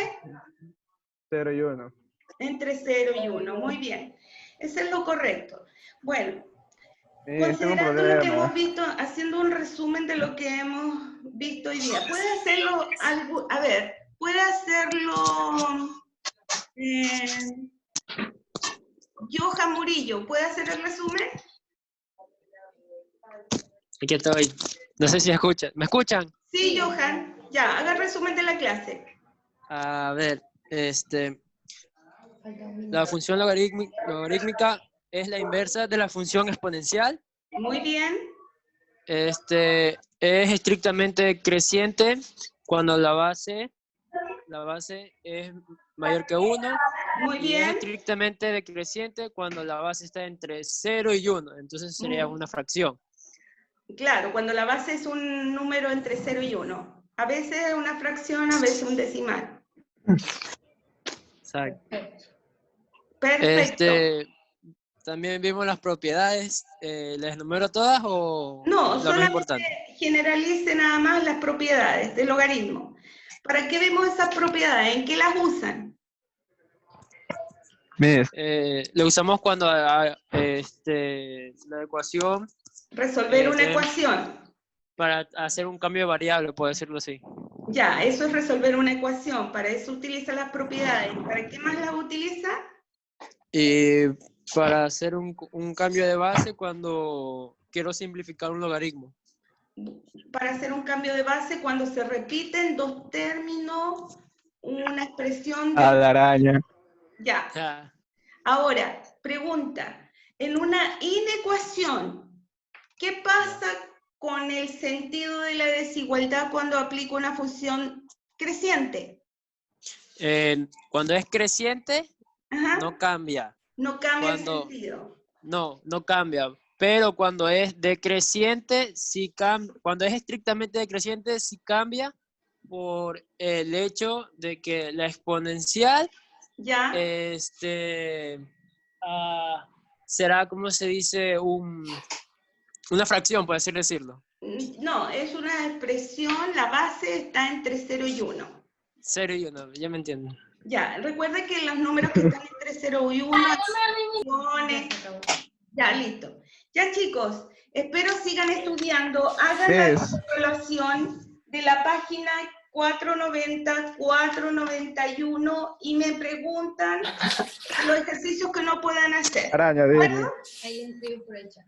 0 y 1. Entre 0 y 1. Muy bien. Eso es lo correcto. Bueno, Sí, este es un considerando lo que problema. hemos visto, haciendo un resumen de lo que hemos visto hoy día, ¿puede hacerlo algo? A ver, ¿puede hacerlo Johan Murillo? ¿Puede hacer el resumen? Aquí estoy. No sé si escuchan. ¿Me escuchan? Sí, Johan. Ya, haga el resumen de la clase. A ver, la función logarítmica es la inversa de la función exponencial. Muy bien. Es estrictamente creciente cuando la base es mayor que 1. Muy Y es bien. estrictamente decreciente cuando la base está entre 0 y 1. Entonces sería una fracción. Claro, cuando la base es un número entre 0 y 1. A veces una fracción, a veces un decimal. Exacto. Perfecto. También vimos las propiedades. ¿Les enumero todas o No, lo más solamente importante? generalice nada más las propiedades del logaritmo. ¿Para qué vemos esas propiedades? ¿En qué las usan? Miss, Lo usamos cuando la ecuación Resolver una ecuación. para hacer un cambio de variable, puedo decirlo así. Ya, eso es resolver una ecuación. Para eso utiliza las propiedades. ¿Para qué más las utiliza? Y para hacer un cambio de base cuando quiero simplificar un logaritmo. Para hacer un cambio de base cuando se repiten dos términos, una expresión de... a la araña. Ya. Ya. Ahora, pregunta. En una inecuación, ¿qué pasa con el sentido de la desigualdad cuando aplico una función creciente? Cuando es creciente, Ajá. no cambia. No cambia el Cuando- sentido. No cambia. Pero cuando es decreciente, sí cambia. Cuando es estrictamente decreciente, sí cambia por el hecho de que la exponencial ¿Ya? será, ¿cómo se dice? Una fracción, por así decirlo. No, es una expresión, la base está entre 0 y 1. 0 y 1, ya me entiendo. Ya, recuerda que los números que están entre 0 y 1 son... Ya, listo. Ya, chicos, espero sigan estudiando. Hagan la evaluación de la página 490, 491 y me preguntan los ejercicios que no puedan hacer. Araña, dime. ¿Bueno? Ahí inscribes por hecha.